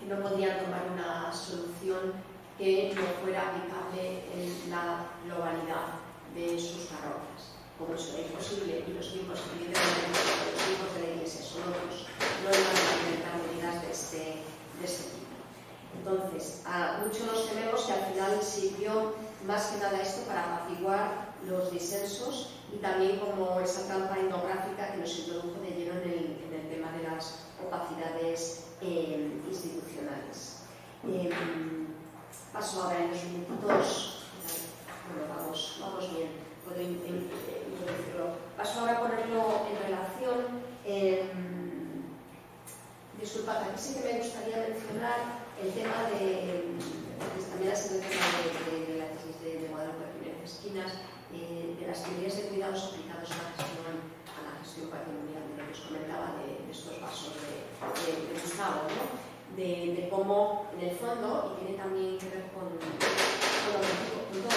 no podían tomar una solución que no fuera aplicable en la globalidad de sus parroquias. Como eso era imposible, y los tiempos que viven los tiempos de la Iglesia son otros, no iban a implementar medidas de este tipo. Entonces, muchos nos tememos que al final sirvió más que nada esto para apaciguar los disensos y también como esa trampa etnográfica que nos introdujo de lleno en el tema de las opacidades institucionales. Paso ahora en los minutitos. Bueno, vamos bien, puedo introducirlo. Paso ahora a ponerlo en relación. Disculpad, aquí sí que me gustaría mencionar el tema que también ha sido el tema de la tesis de Guadalupe Jiménez Esquinas, de las teorías de cuidados aplicados a la gestión patrimonial, de lo que os comentaba de estos pasos de Gustavo, ¿no? de cómo, en el fondo, y tiene también que ver con todo tipo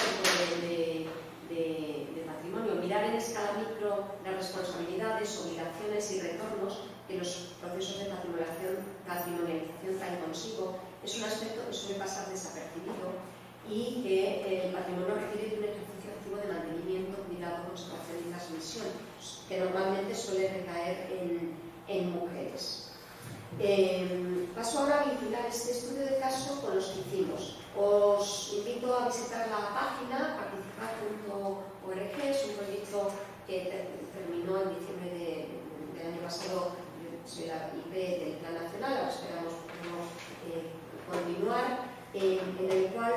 de patrimonio, mirar en escala micro las responsabilidades, obligaciones y retornos que los procesos de patrimonialización traen consigo, es un aspecto que suele pasar desapercibido y que el patrimonio requiere de un ejercicio activo de mantenimiento, cuidado, conservación y transmisión, que normalmente suele recaer en mujeres. Paso ahora a vincular este estudio de caso con los que hicimos. Os invito a visitar la página participar.org, es un proyecto que terminó en diciembre del año pasado, soy la IP del Plan Nacional, ahora esperamos continuar, en el cual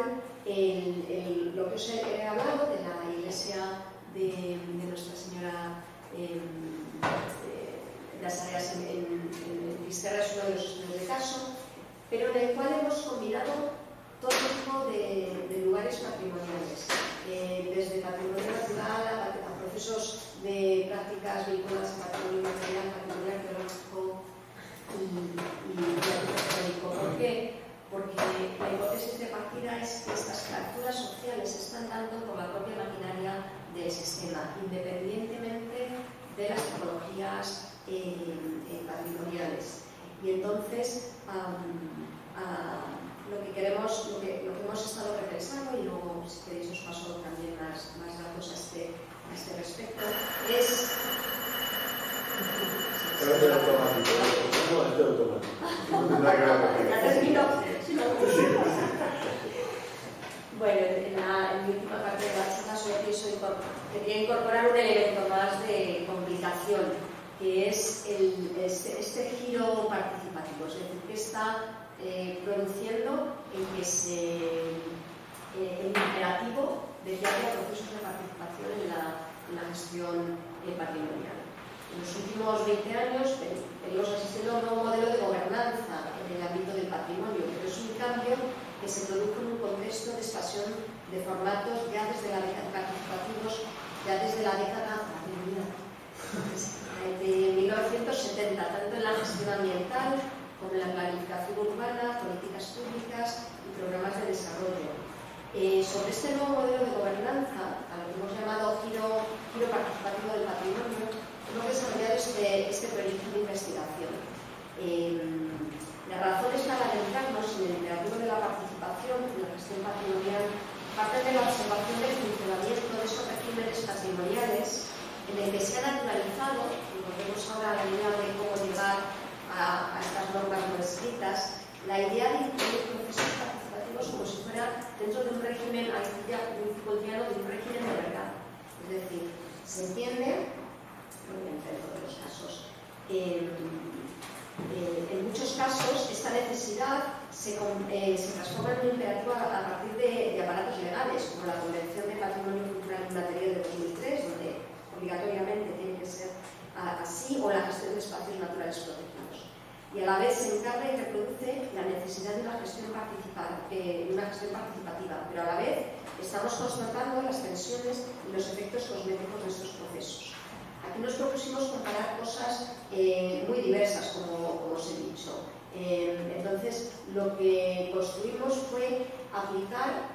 lo que os he hablado de la iglesia de Nuestra Señora las áreas en Fisterra es uno de los estudios de caso, pero en el cual hemos combinado todo tipo de lugares patrimoniales, desde patrimonio natural a procesos de prácticas vinculadas a patrimonio material, patrimonio arqueológico y arquitectónico. ¿Por qué? Porque la hipótesis de partida es que estas fracturas sociales se están dando por la propia maquinaria del sistema, independientemente de las tecnologías patrimoniales. Y entonces lo que hemos estado repensando, y luego si queréis os paso también más datos a este respecto, es bueno, en mi última parte de la charla solo quería incorporar un elemento más de complicación, que es este giro participativo, es decir, que está produciendo el imperativo de que haya procesos de participación en la gestión patrimonial. En los últimos 20 años venimos asistiendo a un nuevo modelo de gobernanza en el ámbito del patrimonio, pero es un cambio que se produjo en un contexto de expansión de formatos ya desde la década participativos, ya desde la década de 1970, tanto en la gestión ambiental como en la planificación urbana, políticas públicas y programas de desarrollo. Sobre este nuevo modelo de gobernanza, a lo que hemos llamado giro participativo del patrimonio, hemos desarrollado este proyecto de investigación. Las razones para adentrarnos en el imperativo de la participación en la gestión patrimonial parten de la observación del funcionamiento de esos regímenes patrimoniales en el que se ha naturalizado, y volvemos ahora a la idea de cómo llegar a estas normas no escritas, la idea de incluir procesos participativos como si fuera dentro de un régimen, de un régimen de verdad. Es decir, se entiende, obviamente en todos los casos, en muchos casos esta necesidad se transforma en un imperativo a partir de aparatos legales, como la Convención de Patrimonio Cultural Inmaterial de 2003, donde obligatoriamente tiene que ser así, o la gestión de espacios naturales protegidos. Y a la vez se encarga y reproduce la necesidad de una gestión participativa, pero a la vez estamos constatando las tensiones y los efectos cosméticos de estos procesos. Aquí nos propusimos comparar cosas muy diversas, como os he dicho. Entonces, lo que construimos fue analizar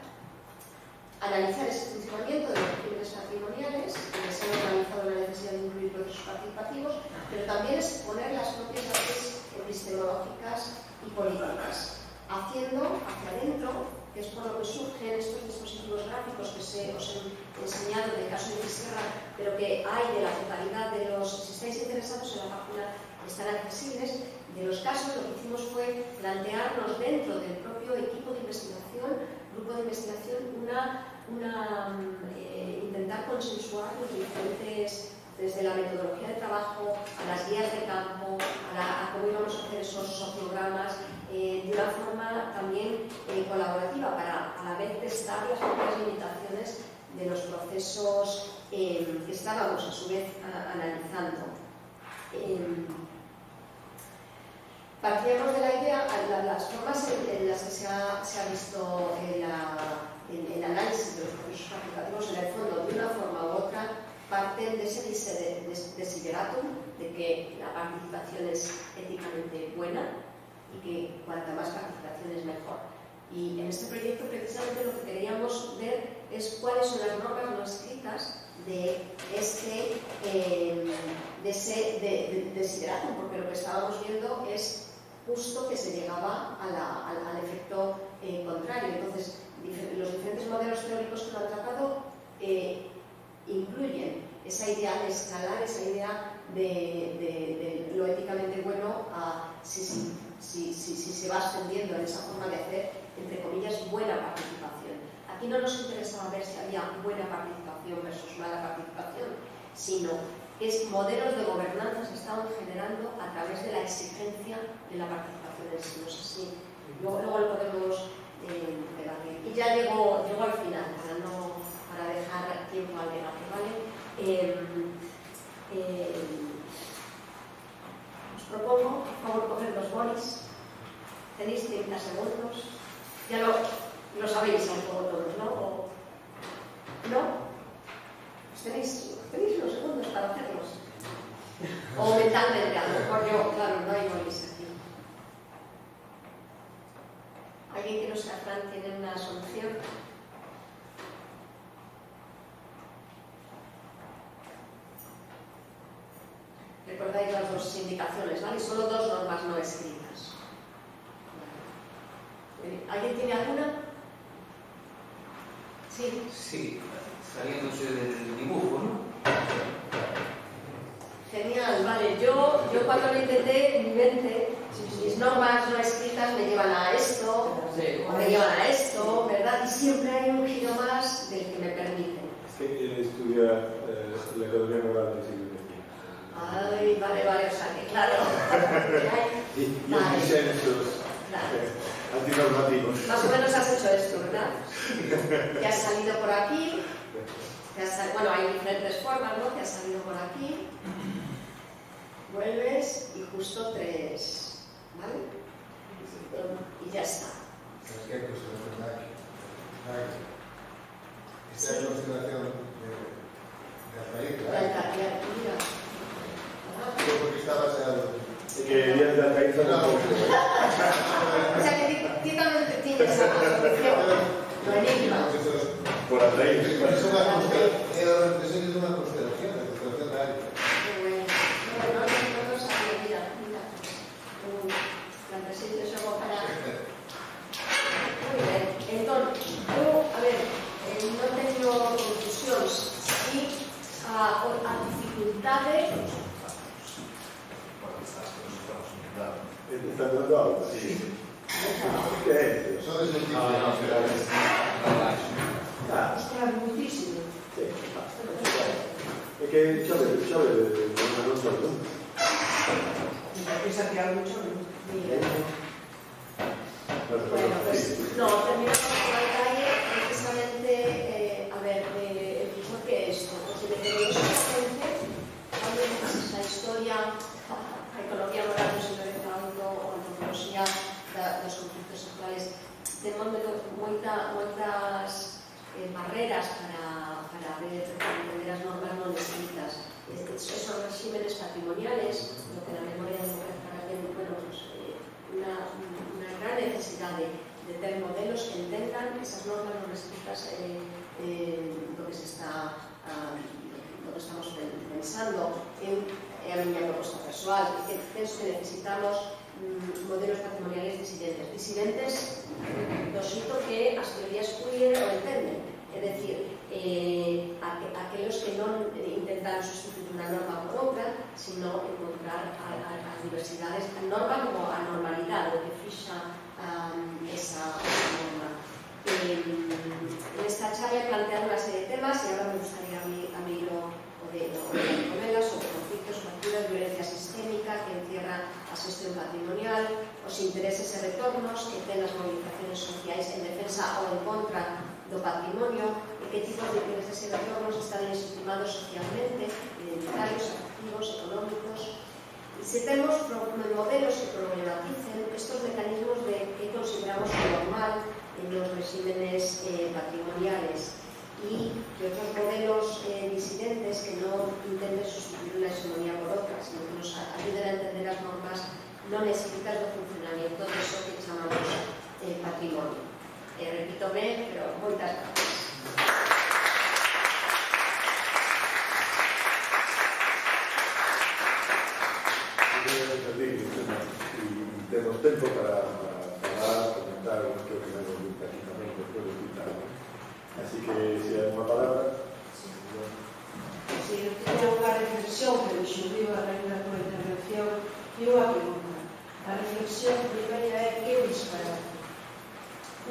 ese funcionamiento de los regímenes patrimoniales, que se han analizado la necesidad de incluir procesos participativos, pero también exponer las propias bases epistemológicas y políticas, haciendo hacia adentro, que es por lo que surgen estos dispositivos gráficos que os he enseñado del caso de Fisterra, pero que hay de la totalidad de los, si estáis interesados en la página están accesibles, de los casos. Lo que hicimos fue plantearnos dentro del propio equipo de investigación, grupo de investigación, intentar consensuar los diferentes, desde la metodología de trabajo, a las guías de campo, a cómo íbamos a hacer esos sociogramas, de una forma también colaborativa, para a la vez testar las propias limitaciones de los procesos que estábamos a su vez analizando. Partíamos de la idea, las formas en las que se ha visto el análisis de los procesos participativos, en el fondo, de una forma u otra, parten de ese desideratum de que la participación es éticamente buena y que cuanta más participación es mejor. Y en este proyecto precisamente lo que queríamos ver es cuáles son las normas no escritas de ese desideratum, porque lo que estábamos viendo es justo que se llegaba al efecto contrario. Entonces, los diferentes modelos teóricos que lo han tratado incluyen esa idea de escalar, esa idea de lo éticamente bueno a si se va ascendiendo en esa forma de hacer, entre comillas, buena participación. Aquí no nos interesaba ver si había buena participación versus mala participación, sino que modelos de gobernanza se estaban generando a través de la exigencia de la participación en sí. No sé si luego lo podemos debatir. Y ya llego al final, para dejar tiempo al debate, ¿vale? Os propongo, por favor, coger los bolis. Tenéis 30 segundos. Ya lo sabéis un poco todos, ¿no? ¿No? ¿Tenéis los segundos para hacerlos? O mentalmente, a lo mejor yo, claro, no hay bolis aquí. ¿Alguien que no sea Fran tiene una solución? Recordáis las dos indicaciones, ¿vale? Solo dos normas no escritas. ¿Alguien tiene alguna? Sí. Sí, saliéndose del dibujo, ¿no? Genial, vale. Yo cuando lo intenté, mi mente, mis normas no escritas me llevan a esto, o me llevan a esto, ¿verdad? Y siempre hay un giro más del que me permite. Es que él estudia la economía moral del siglo XX. Ay, vale, o sea que claro. Y los disensos antinormativos. Más o menos has hecho esto, ¿verdad? Te has salido por aquí. Bueno, hay diferentes formas, ¿no? Te has salido por aquí. Vuelves y justo 3. ¿Vale? Y ya está. ¿Sabes qué? Constelación Nike. Esta es la constelación de Altair. De Altair, mira. Porque está baseado. Que ya de Altair son un poco. O sea que típicamente tienes esa solución. Lo enigma. Por Altair. Es una constelación, la constelación Nike. Qué bueno. No sabía, mira. Plantecillo eso para... Muy bien. Entonces, yo, a ver, no he tenido conclusión. Sí, a dificultades... ¿Estás dando algo? Sí. ¿Qué es? Eso es el Ostras, muchísimo. Sí. Es que chove no solo. Pensa que algo mucho. Bueno, pues no, terminamos con Altair precisamente, a ver, ¿por qué esto? Porque metodológicamente, también la historia, a economía moral do siglo XIX ou antropoloxía dos conflitos sexuales, temos moitas barreras para entender as normas non escritas. Esos regímenes patrimoniales, lo que la memoria democrática tiene, bueno, pues, una gran necesidad de tener modelos que entendan esas normas non escritas, lo que estamos pensando en a miña proposta persoal, que penso que necesitamos modelos patrimoniales disidentes do xito que as teorías queer o entenden, é dicir, aqueles que non intentan sustituir unha norma por outra, sino encontrar as diversidades, a norma como a normalidade, o que fixa esa norma. En esta charla he planteado unha serie de temas e agora me gustaría abrirlo de novelas sobre conflictos, fracturas, violencia sistémica que encierra a xestión patrimonial, os intereses e retornos que ten as movilizaciones sociais en defensa ou en contra do patrimonio e que tipos de intereses e retornos están legitimados socialmente, identitarios, afectivos, económicos. E se temos modelos que problematicen estos mecanismos de que consideramos normal en los regímenes patrimoniales y que otros modelos disidentes que no intenten sustituir una hegemonía por otra, sino que nos ayuden a entender las normas no escritas de funcionamiento de eso que repítome, pero moitas gracias. Temos tempo para falar, comentar o que opinamos aquí tamén despois do hospital. Así que, se hai unha palabra... Si, eu teño unha reflexión que me xurdiu a raíz da tua intervención e unha pregunta. A reflexión primeira é que disparate.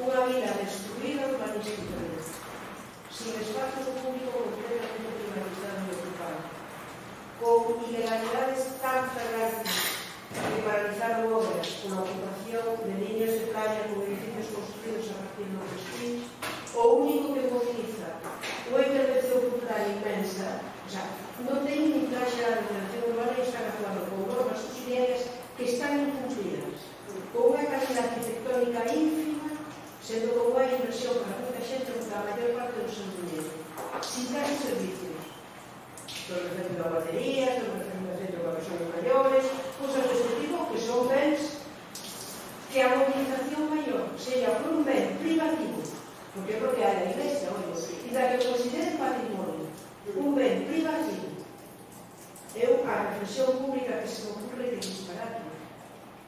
Unha vida destruída urbanísticamente, sin espacio público completamente privatizado e ocupado, con ilegalidades tan ferrantes que paralizaron obras con a ocupación de líneas de playa con edificios construídos a partir dos destinos, o único que moviliza unha intervención cultural inmensa, o sea, non ten ni plan xeral de intervención urbana e están actuando con normas subsidiarias que están incumplidas, con unha calidad arquitectónica ínfima, sendo con unha inversión para moita xente porque a maior parte do seu dinero, sin dar servicios. Estou referindo a baterías, estou referindo a centro para persoas maiores, cousas deste tipo que son bens que a movilización maior seja por un ben privativo, porque é porque hai a Iglesia, e da que considere patrimonio, un ben privativo, é a reflexión pública que se me ocurre que disparate,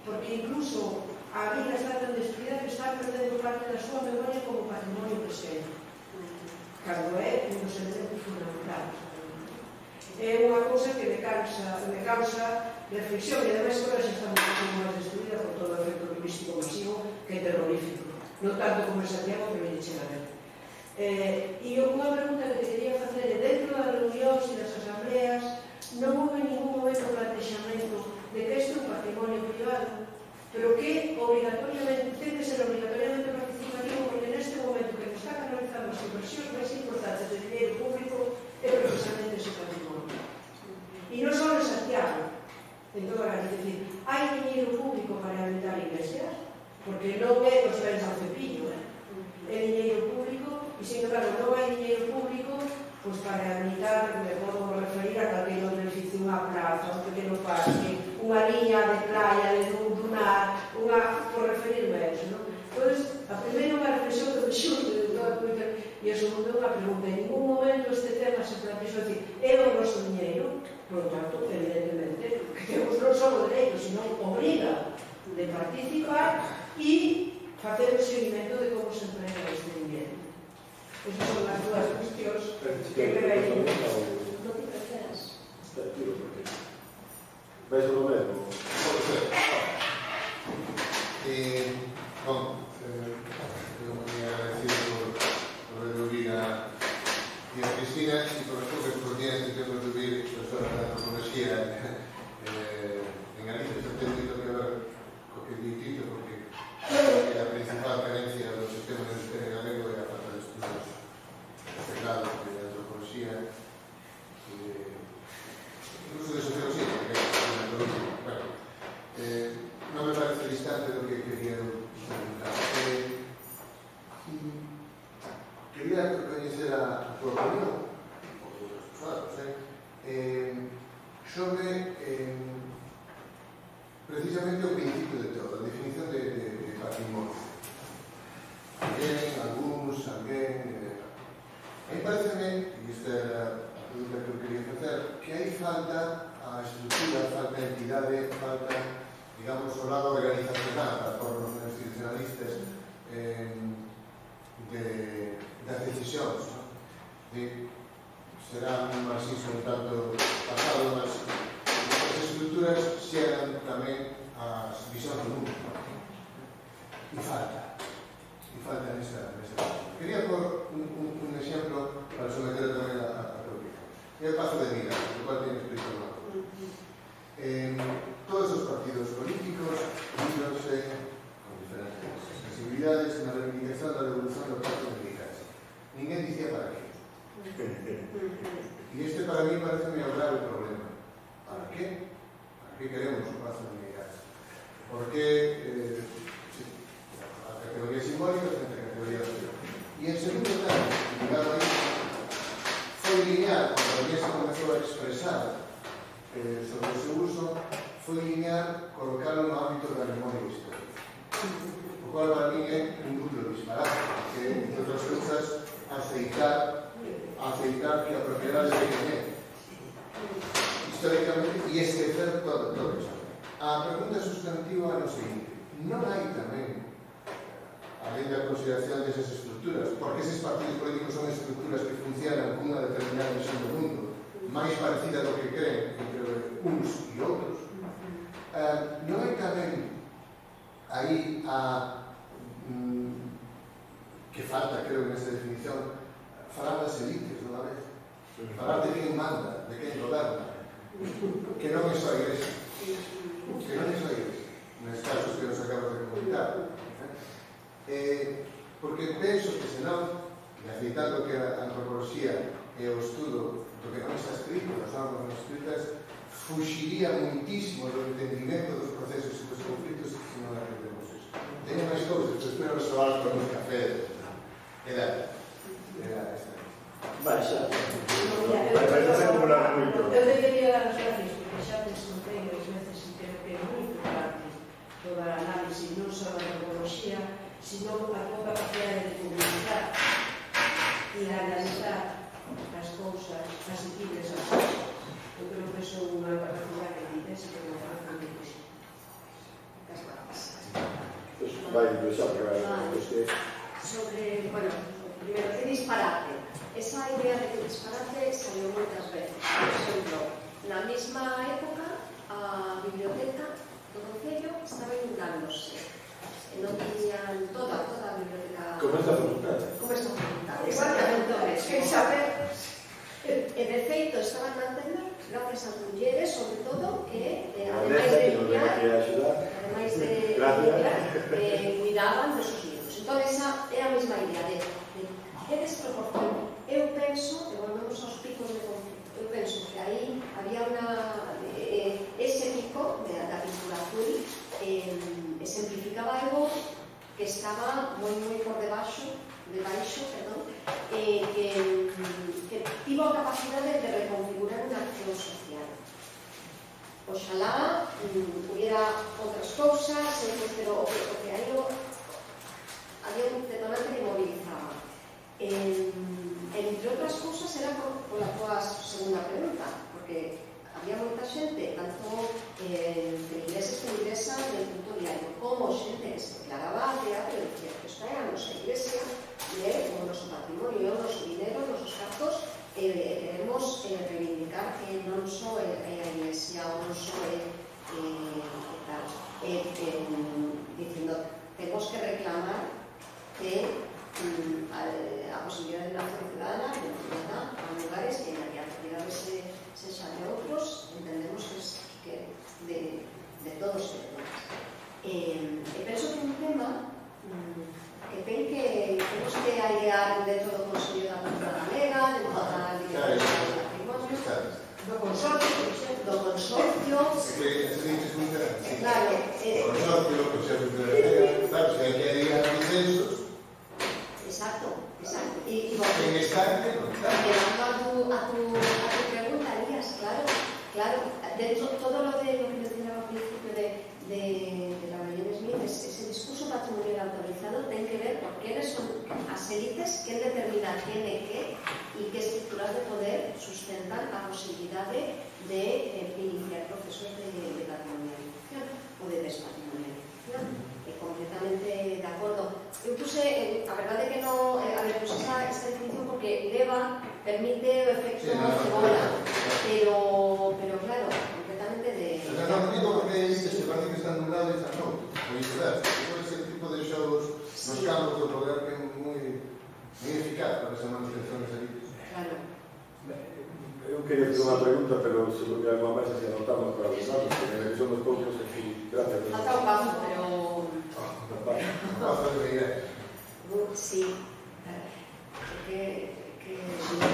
porque incluso a vida está tan destruída que está perdendo parte da súa memoria como patrimonio presente, cando é un dos elementos fundamentais. É unha cousa que me causa reflexión, e ademais agora xa está un máis destruída por todo o efecto turístico masivo que é terrorífico, non tanto como en Santiago que me chega a ver. E unha pregunta que te quería facer é, dentro das reunións e das asambleas non houve en ningún momento o plantexamento de que este é un patrimonio privado, pero que obligatoriamente ten que ser obligatoriamente participativo, porque neste momento que nos está canalizando as inversións máis importantes de dinheiro público é precisamente ese patrimonio. E non só en Santiago, en toda a Galicia, decir, hai dinheiro público para habilitar iglesias, porque non é os bens ao cepillo, é dinheiro público, e sin embargo non hai dinheiro público pois para habilitar, me podo referir a calquer outro edificio, unha plaza, un pequeno parque, unha liña de playa, de dunar, por referirme a eso, non? Entón, a primeira unha reflexión que me xurde de toda a Twitter, e a segunda unha pregunta. En ningún momento este tema se planteou decir, é o noso dinheiro, por lo tanto, evidentemente, que temos non só o dereito, sino obriga de participar e facer o seguimento de como se emprega este dinheiro. Esas son as dúas cuestións que creio. Non te preferas? Vais ao mesmo? Pode ser. Bom, eu me agradecido por ouvir a Cristina e por as poucas oportunidades que temos de ouvir persoas da antropoloxía en Galicia. Isto ten moito que ver co que di Tito, porque a principal carencia do sistema de euskera galego é a falta de estudos integrados de antropoloxía incluso de socioloxía, porque bueno, non me parece distante do que quería preguntar. Quería coñecer a tua opinión, sobre precisamente o principio de todo, a definición de patrimonio. Alguén, a mí pareceme, e esta era a pregunta que eu quería facer, que hai falta a estrutura, falta a entidade, falta, digamos, o lado organizacional por os institucionalistas das decisións. Será un marxismo un tanto pasado, mas as estruturas xeran tamén as visións do mundo. E falta nesa parte. Quería por un exemplo para someter tamén a tópica. É o caso de Milán, do cual teño escrito no mapa. Todos os partidos políticos unirse con diferentes sensibilidades na reivindicación da revolución do pacto de Milán. Ninguén dicía para qué. E este para mí parece un grave problema. ¿Para qué? ¿Para qué queremos un pacto de Milán? Porque a categoría simbólica frente a categoría social. E en segundo lugar, ligado a isto, foi lineal, cando a se comezou a expresar sobre o seu uso, foi lineal colocalo no ámbito da memoria histórica. O o cual para mí é un duplo disparate, que, entre outras cousas, aceitar que a propiedade de quen é históricamente e esquecer todo iso. A pregunta sustantiva é o seguinte: non hai tamén, além da consideración desas estructuras, porque eses partidos políticos son estructuras que funcionan con unha determinada visión do mundo máis parecida do que creen entre uns e outros, non hai tamén aí que falta, creo, nesta definición, falar das elites, non a vez? Falar de quen manda, de quen goberna, que non é só a Igrexa, que non é só a Igrexa, nos casos que nos acabas de comunicar. Porque penso que senón, aceitando que a antropoloxía é o estudo do que non está escrito, das normas non escritas, fuxiría muitísimo do entendimento dos procesos e dos conflitos se non aprendemos iso. Teño máis cousas, pero espero resolver con un café. Era esta. Vai, xa. Vai acumular moito. Eu debería dar as gracias, porque xa te escontei as veces e creo que é moi importante toda a análise, non só da antropoloxía, sino a tua capacidade de comunicar e analizar as cousas, as disciplinas, as cousas. Eu creo que son unha capacidade que tens que non vai con discusión. Vai, xa, sobre, bueno, primero, que disparate. Esa idea de que disparate salió moitas veces. Por exemplo, na mesma época, a biblioteca do Concello estaba inundándose. Non tiñan toda a biblioteca... Como esta facultade. Como esta facultade, exactamente. Quen sabe? E de feito, estaban mantendo, gracias a mulleres, sobre todo, que, ademais de limpiar, cuidaban dos seus libros. Entón, esa era a mesma idea de que desproporción. Eu penso, e volvemos aos picos de conflito, eu penso que aí había ese pico da vinculación exemplificaba algo que estaba moi por debaixo, que tivo a capacidade de reconfigurar unha acción social. Oxalá hubiera outras cousas, pero o que aí había un detonante que movilizaba. Entre outras cousas era por a tua segunda pregunta, porque había moita xente, tanto feligreses e feligresas del punto diario, como xente que se declaraba atea, pero dicía que isto é a nosa iglesia, é o noso patrimonio, o noso dinero, os nosos cartos, queremos reivindicar que non só é a iglesia, ou non só é tal, dicindo, temos que reclamar que a posibilidade de la acción ciudadana a lugares que na realidade sexa de outros, entendemos que de todos e de todas. Penso que un tema que temos que airear dentro do Consello da Cultura Galega, dentro da Dirección do Patrimonio, do consorcio. Claro, consorcio, o Consello da Cultura Galega, claro, se hai que airear consensos. Exacto. En estancia, non está. Llegando a tu pregunta, Elías, claro, dentro todo lo que mencionaba al principio de la Bellón Smith, ese discurso patrimonial autorizado ten que ver con quiénes son as élites, que determina quién é que e que estructuras de poder sustentan a posibilidade de iniciar procesos de patrimonialización ou de despatrimonialización. Completamente de acordo. Eu puse, a verdade que non, puse esta definición porque leva, permite o efecto cebola, pero claro, completamente de... Non digo porque hai élites que parece que están dun lado e están non, ou viceversa. Ese tipo de xogos nos campos do poder que é moi eficaz para esa manutención das élites. Claro. Eu quería fazer unha pregunta, pero se lo que hai máis así anotamos para os datos, porque na revisión dos poucos, gracias. Falta un paso, pero... Sí. Que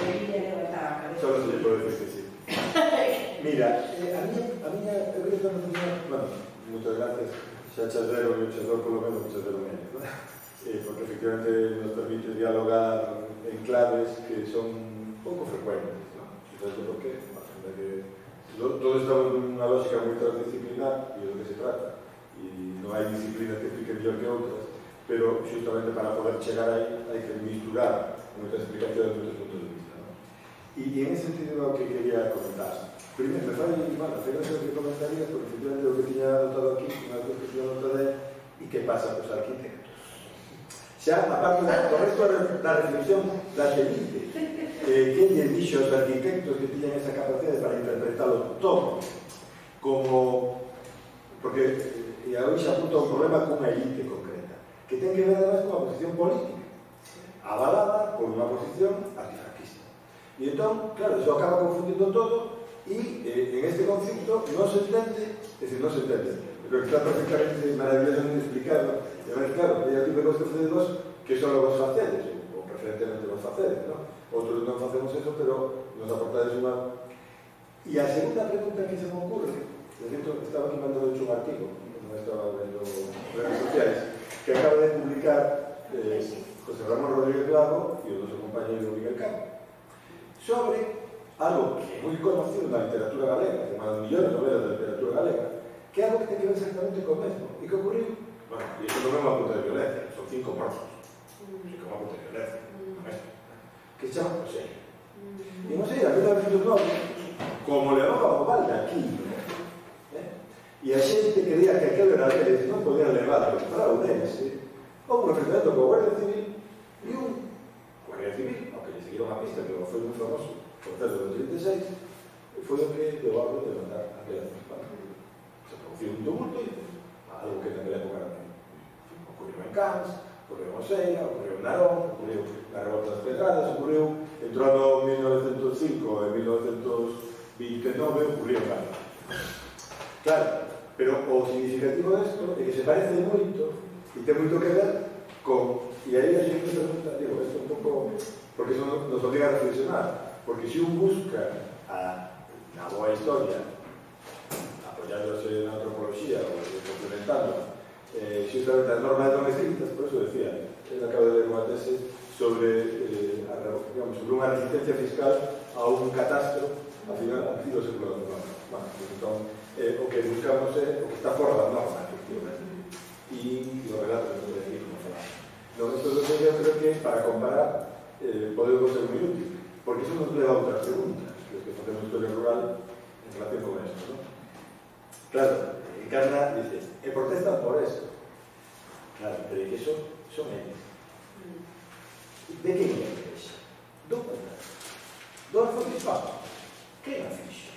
debería levantar a cabeza. Solo se lle pode decir que sí. Mira, a miña eu quería fazer unha opinión, bueno, moitas gracias, xa chasdero e chasdor polo menos, chasdero menos, porque efectivamente nos permite dialogar en claves que son pouco frecuentes, non? Quizás porque todos estamos nunha lógica moi transdisciplinar e é do que se trata, e non hai disciplinas que expliquen mellor que outras, pero justamente para poder chegar aí hai que misturar moitas explicacións de moitos puntos de vista, ¿no? E en ese sentido é o que quería comentar. Primeiro, me fai, bueno, fai gracia que comentaría, porque efectivamente o que tiña anotado aquí, unha vez que tiña anotado é e que pasa cos arquitectos. Xa, a parte do resto da reflexión da elite, que lle dixo aos arquitectos que tiñan esa capacidade para interpretarlo todo como... porque aí xa apunta un problema cunha elite concreta, que ten que ver además con a posición política, avalada por unha posición antifranquista. E entón, claro, iso acaba confundindo todo e en este conflicto non se entende, é dicir, non se entende, pero que está perfectamente maravillosamente explicado. E además, claro, hai aquí me gosto de vos que só vos facedes, ou preferentemente vos facedes, non? Outros non facemos eso, pero nos aportades unha... E a segunda pregunta que se me ocurre, de hecho, estaba aquí mandando un artigo, non estaba vendo redes sociais, que acaba de publicar José Ramón Rodríguez Lago e o noso compañeiro Miguel Cabo, sobre algo que é moi conocido na literatura galega, chamado millóns de novelas da literatura galega, que é algo que ten que ver exactamente co mesmo. E que ocurriu? Bueno, e isto non é unha punta de violencia, son 5 mortos. É unha punta de violencia, que se chama Moseira. E Moseira, en 1909, como levaba o balde aquí, e a xente creía que aquel era deles, non podían levar para Ourense, houve un enfrentamento co Guardia Civil e un Guardia Civil, aunque lle seguiron a pista, que foi moi famoso, por certo do 36, foi o que deu a orden de mandar aquela municipal. Se produciu un tumulto e algo que naquela época ocurriu en Cans, ocurriu en Moseira, ocurriu en Narón, ocurriu na Revolta das Pedradas, ocurriu entre o ano 1905 e 1929, ocurriu en Galicia. Claro, pero o significativo desto é que se parece moito e ten moito que ver con... E aí a xente pregunta, digo, isto un pouco... porque iso nos obliga a reflexionar, porque se un busca na boa historia, apoyándose na antropoloxía ou complementando justamente as normas non escritas, por eso decía, él acaba de ler unha tese sobre, digamos, sobre unha resistencia fiscal a un catastro al final do século XIX. Bueno, pues entón, o que buscamos é o que está fora da norma, efectivamente. E o relato que nos decir, como falamos. No resto do que eu creo que para comparar podemos ser moi útil, porque iso nos leva a outras preguntas, que facemos historia rural en relación con esto, ¿no? Claro, Encarna dice, e protestan por eso. Claro, pero é que eso son eles. De que é a igrexa? Do cura? Do arzobispado? Que a fixo?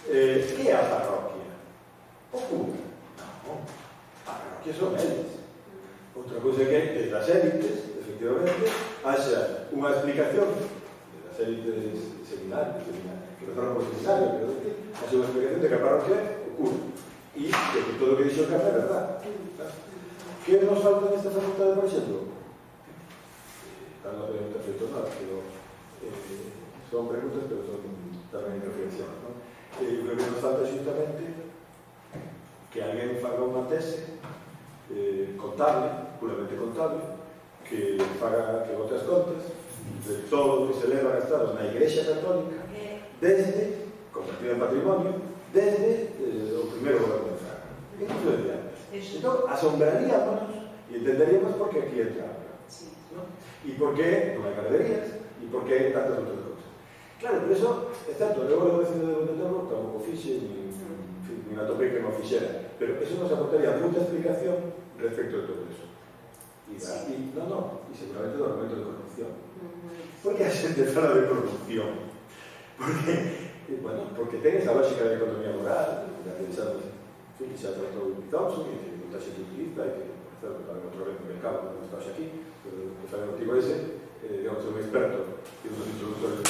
Que é a parroquia? O cura? Non, a parroquia son eles. Outra cousa que desde as élites, efectivamente, haxa unha explicación das élites seminarias, que empezaron por seminarios, quero decir, haxa unha explicación de que a parroquia o cura. E de que todo o que dixo o café é verdad. Que nos falta nesta facultade, por exemplo? Tal non pregunta feito nada, pero son preguntas, pero son tamén reflexiones, non? O que nos falta xustamente que alguén faga unha tese contable, puramente contable, que bote as contas de todo o que se leva gastados na Igrexa Católica desde, convertido en patrimonio, desde o primeiro goberno de Franco. Incluso desde antes. Entón, asombraríamos e entenderíamos por que aquí entra, ¿no? E por que non hai ganaderías e por que hai tantas outras cousas. Claro, por eso, é certo, eu vou dicindo de Bondeterro, tampouco fixe, nin atopei que non fixera, pero eso nos aportaría moita explicación respecto de todo eso. E seguramente do argumento de corrupción. Por que a xente fala de corrupción? Porque ten esa lógica de economía moral, que xa tratou Thompson, e que muita xente utiliza, e que, por certo, para outro vez no mercado, non está aquí, pero que fai o motivo ese, digamos, é un experto, que é un dos introductores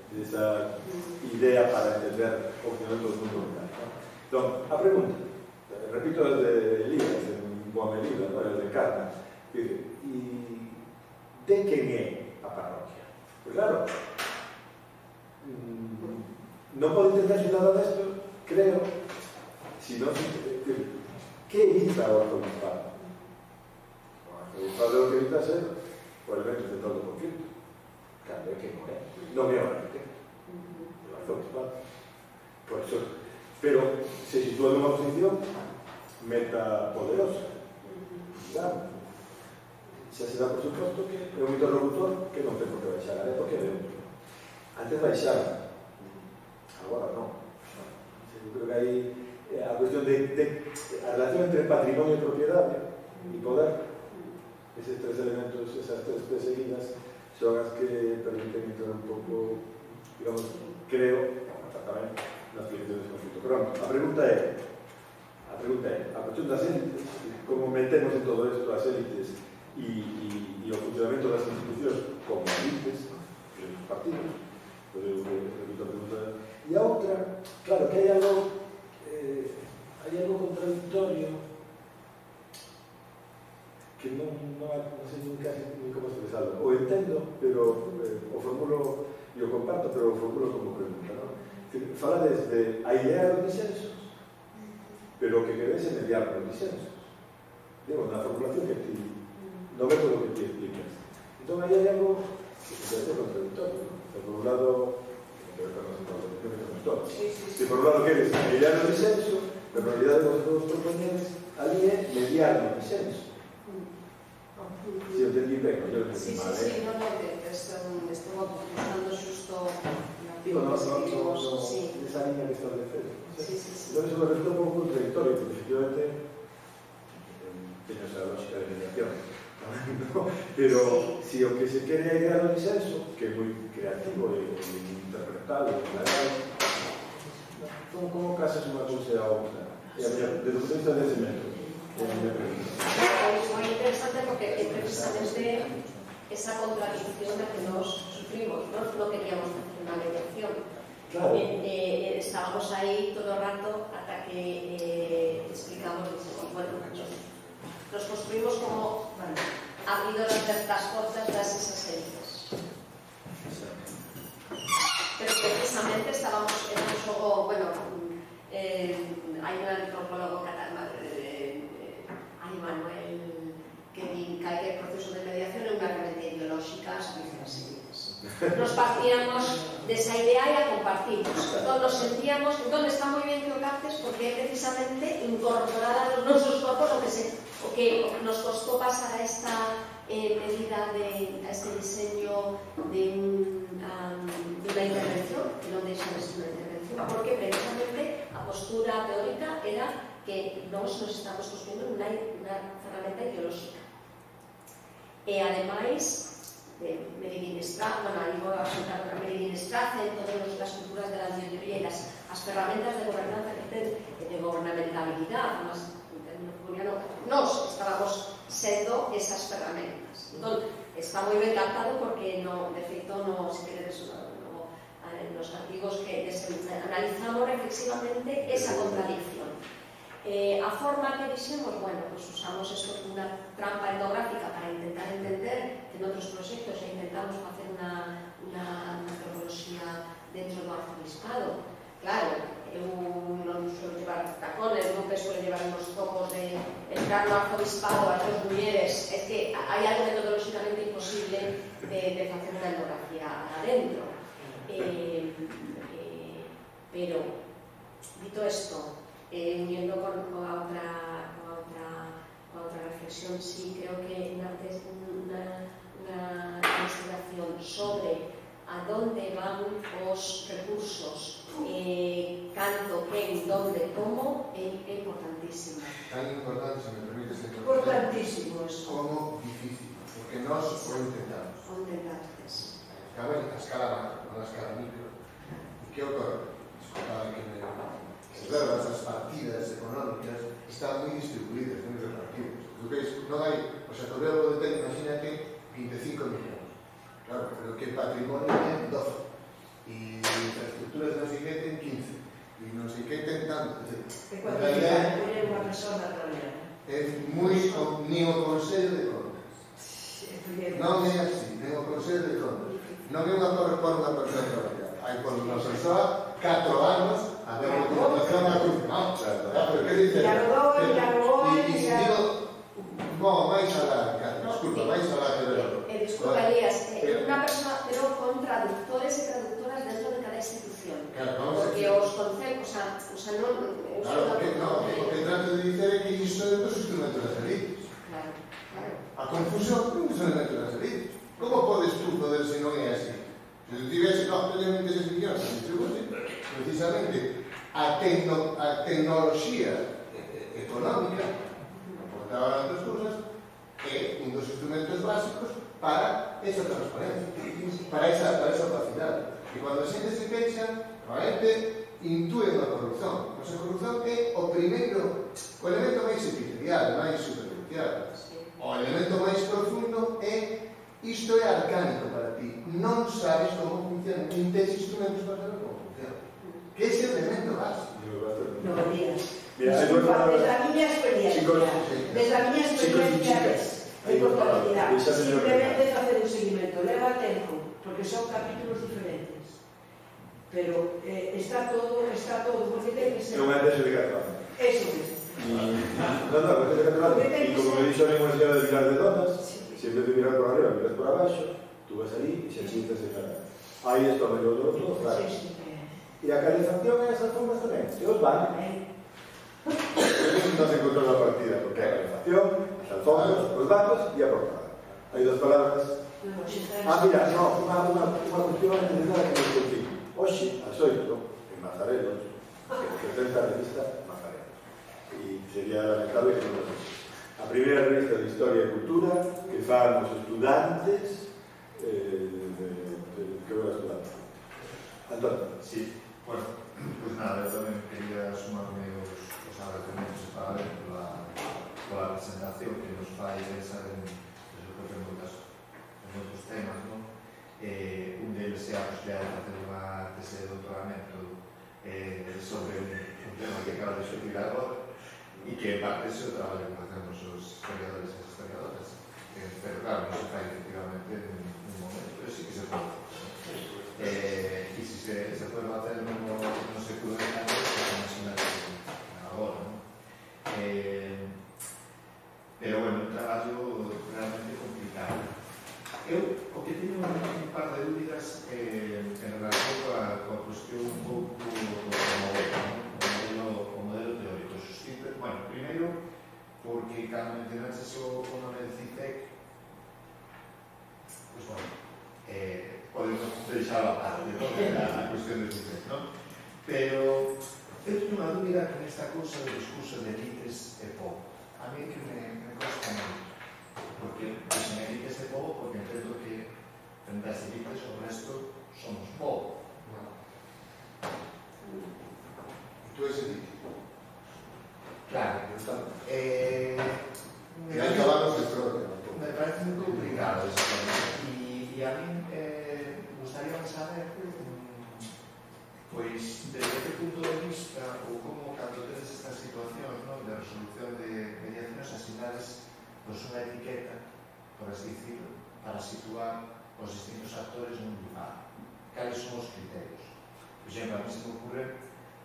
desa idea para entender o funcionamento do mundo local. Entón, a pregunta, repito, es de Elías, en boa medida, ¿no? El de Encarna, e de quen é a parroquia? Pois claro, non pode entenderse nada desto, creo, si non que evita o arzobispado? O arzobispado é o que evita ser o elemento central do conflito. Claro, é que non é o arquitecto, o arzobispado. Por eso, pero se sitúa nunha posición metapoderosa, dá. Xa se dá por suposto que é un interlocutor que non ten por que baixar, porque é outro. Antes baixaba, agora non. Eu creo que hai a cuestión de a relación entre patrimonio e propiedade e poder, eses tres elementos, esas tres perseguidas, son as que permiten entrar un pouco, digamos, creo, tamén nas definicións de conflito. Pero a pregunta é, a cuestión das élites, como metemos en todo isto as élites e o funcionamento das institucións como élites, os partidos, pues eu repito a pregunta. E a outra, claro, que hai algo contradictorio que non sei nunca ni como expresarlo. O entendo, pero o formulo e o comparto, pero o formulo como pregunta, non? Falades de airear os disensos, pero o que queres é mediar os disensos. Digo, na formulación que ti, no método que ti explicas. Entón, aí hai algo que se hace contradictorio, non? Por un lado, que por un lado queres airear o disenso, pero en realidad vos propoñedes ali é mediar o disenso. Si eu entendí ben, eu entendí mal, Sí, non, estou buscando xusto digo, nesa línea que establecer. Entón, eso me resulta un pouco contradictorio, porque efectivamente teño esa lógica de mediación, pero si o que se quere é crear o disenso, que é moi creativo e interpretable, como casas unha cousa a outra? Desde o punto de vista dese método, é a miña pregunta. Es muy interesante porque es precisamente esa contradicción la que nos sufrimos. No queríamos hacer una mediación. Claro. Estábamos ahí todo el rato hasta que explicamos, bueno, nos construimos como abrido las puertas de esas élites. Pero precisamente estábamos en un juego, bueno, hay un antropólogo catalán, Manuel, que indica que el proceso de mediación é unha herramienta ideolóxica a seguidas. Nos partíamos desa idea e a compartimos. Entón nos sentíamos, entón está moi ben que o captes porque é precisamente incorporar a los nosos corpos o que nos costó pasar a esta medida a este diseño de unha intervención, que non deixa de ser unha intervención, porque precisamente a postura teórica era que nos estamos construindo unha ferramenta ideolóxica. E, ademais, Meredith Strasse, aí vou a xuntar a Meredith Strasse en todas as culturas de la teoría e as ferramentas de gobernanza que ten de gobernamentalidade, nos estábamos sendo esas ferramentas. Entón, está moi ben captado porque, de feito, se quere nos artigos que analizamos reflexivamente esa contradicción. A forma que dixemos, bueno, pues usamos eso como unha trampa etnográfica para intentar entender que en outros proxectos intentamos facer unha antropoloxía dentro do arzobispado. Claro, eu non suelo llevar tacones, non suelo llevar unos focos de entrar no arzobispado a dos mulleres, é que hai algo metodolóxicamente imposible de facer unha etnografía adentro. Pero, dito isto, uniendo con otra reflexión, sí creo que antes una investigación sobre a dónde van os recursos, canto, quen, dónde, como, é importantísimo. Tan importante, se me permite este concepto, importantísimo eso. como difícil, porque nós o intentamos. O intentamos. Cabe a escala macro, non a escala micro. E que ocorre? Escoitaba que as verbas, as partidas económicas están moi distribuídas, moi repartidas. Non hai, o sea, o verbo de ten, imagínate, 25 millóns. Claro, pero que patrimonio ten 12. E infraestructuras non sei que ten 15. E non sei que ten tanto. En realidad, é unha persona trabalhar. É moi ni o Consello de Contas. Non é así, nem o Consello de Contas. Non é unha torre por unha persona trabalhar. Hai por unha persoa 4 anos a ver a documentación na cruz. Non, pero que dice? E digo, non, máis alá, disculpa, máis alá que verlo. Disculpa, Elías, unha persona, pero con traductores e traductoras dentro de cada institución. Porque os conceptos, o sea, non... Claro, o que trato de dicer é que isto é dos instrumentos das élites. Claro, claro. A confusión é un dos elementos das heridas. Como podes tú poder se non é así? Se tu tivese 9,26 millóns de distribución, precisamente a tecnoloxía económica aportaba outras cousas é un dos instrumentos básicos para esa transparencia, para esa opacidade. E cando a xente se queixa, realmente intúen a corrupción. Mas a corrupción é o primeiro, o elemento máis epitelial, máis superficial. O elemento máis profundo é isto é arcánico para ti. Non sabes como funciona, non tens instrumentos para saber como funciona. Que é ese elemento básico. No lo digas. Mira, hay dos Disculpa, palabras. desde a miña experiencia de contabilidade, simplemente facer un seguimento, leva tempo, porque son capítulos diferentes. Pero está todo, porque ten que ser... Non é de Cataluña. Eso es. No, é de Cataluña. E como me dixo a Universidade de Vilar de Donas, se en vez de mirar por arriba, miras por abaixo, tú vas aí e se chintas de cara. Aí está o mellor do outro, claro. E a calefacción é esas formas tamén. E os baños. Non se controla a partida, porque a calefacción, os alfombros, os bancos e a portada. Hai dos palabras. Mira, no, unha cuestión necesaria que me contigo. Hoxe, a xoito, en Mazarelos, que presenta a revista Mazarelos. E sería lamentable que non lo sexa. A primeira revista de Historia e Cultura que fan os estudantes que van a estudar. Antonio. Sí, bueno, pues nada, yo también quería sumarme os agradecimientos para ver pola presentación que nos fai esa en moitos temas, non? Un deles é a posibilidad de facer unha tese de doutoramento sobre un tema que acaba de xurdir agora e que en parte se o traballo que facemos os historiadores e as historiadoras, pero claro, non se fai efectivamente en un momento, pero sí que se pode. E se se pode facer no século XIX, pues imagínate agora, non? Pero bueno, un traballo realmente complicado. Eu, o que teño un par de dúbidas en relación coa cuestión un pouco do modelo teórico. Bueno, primeiro, porque cando mencionaste o nome del CITEC, pues bueno, podemos deixar a parte, ¿no? A cuestión del CITEC, ¿no? Pero eu teño unha dúbida con esta cousa do discurso de elites e povo. A mí que me costa moito. Porque se me elites de povo, porque entendo que frente ás elites o resto somos povo. E tú és elite. Claro. E acabamos de historia. Me parece moi complicado eso. E a mí gustaría saber pois desde que punto de vista ou como cando tenes estas situacións, non, de resolución de mediacións asignadas pois unha etiqueta, por así decirlo, para situar os distintos actores nun lugar. Cales son os criterios? Por exemplo, a mí se me ocurre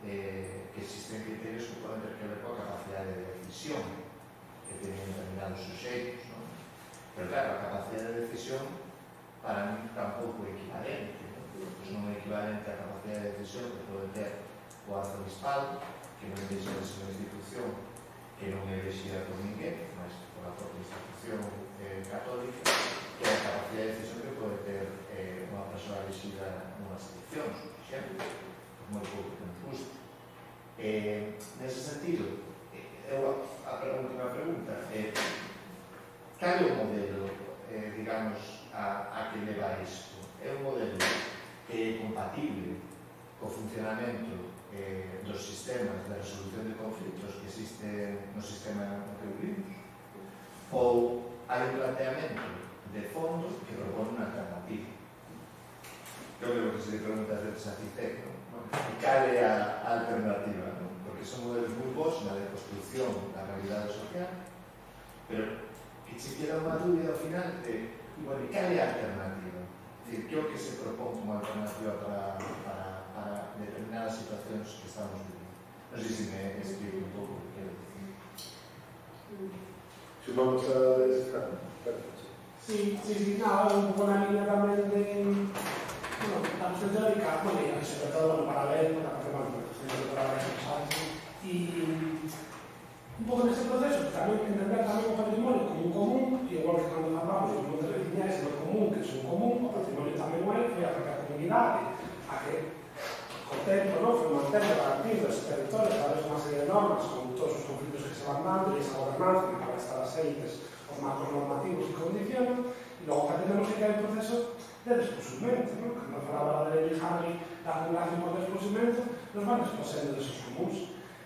que existen criterios que poden ter que ver coa capacidade de decisión que teñen determinados suxeitos, non? Pero claro, a capacidade de decisión para mí tampouco é equivalente, non? Pois non é equivalente a capacidade de decisión que pode ter o arzobispado, que non deixa de ser unha institución que non é elegida por ninguén, mas por a propia institución católica, que é a capacidade de decisión que pode ter unha persoa elegida nunhas eleccións, por exemplo, por moi pouco que nos guste. Nese sentido, a última pregunta é cal é o modelo, digamos, a que leva isto? É un modelo que é compatible co funcionamento dos sistemas de resolución de conflitos que existen no sistema no que vivimos, ou hai un planteamento de fondo que propone unha alternativa. Eu creo que se preguntas veces a CITEC, e cal é a alternativa, non? Porque son modelos moi bons na deconstrucción da realidade social, pero que se queda unha dúbida ao final de, bueno, e cal é a alternativa? É dicir, que é o que se propón como alternativa para determinadas situacións que estamos vivindo. Non sei se me explico un pouco o que quero dicir. Sumamos a descarga. Sí, nada, un pouco na línea tamén de... Bueno, la cuestión teórica, bueno, y sobre todo para ver, la parte más y un poco en ese proceso, también entender también un patrimonio como se van dando, e esa gobernanza que acaba de estar aceites os marcos normativos que condicionan, e logo que temos que hai un proceso de desposimento, non? Cando falaba de Lewis Hamilton da acumulación por desposimento, nos van desposendo desos comuns.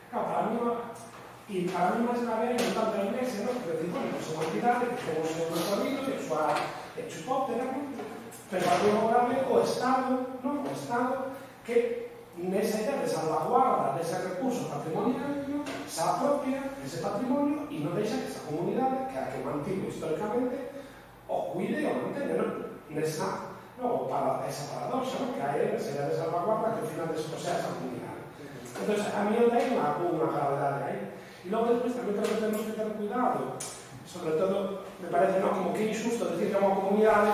Claro, para mí, e para mí máis grave é non tanto a Iglesia, non? Que decir, bueno, pues é unha entidade que ten o seu recorrido e a súa chupóptera, non? Pero a mí é grave o Estado, non? O Estado que nesa idea de salvaguarda dese recurso patrimonial, non? Se apropia ese patrimonio e non deixa que esa comunidade, que a que mantivo históricamente, o cuide e o mantene, non? Nesa, non? Para esa paradoxa, non? Que hai esa idea de salvaguarda que ao final desposea esa comunidade. Entón, a mí non hai unha gravedade aí. E logo despois tamén creo que temos que ter cuidado, sobre todo, me parece, non? Como que é injusto decir que é unha comunidade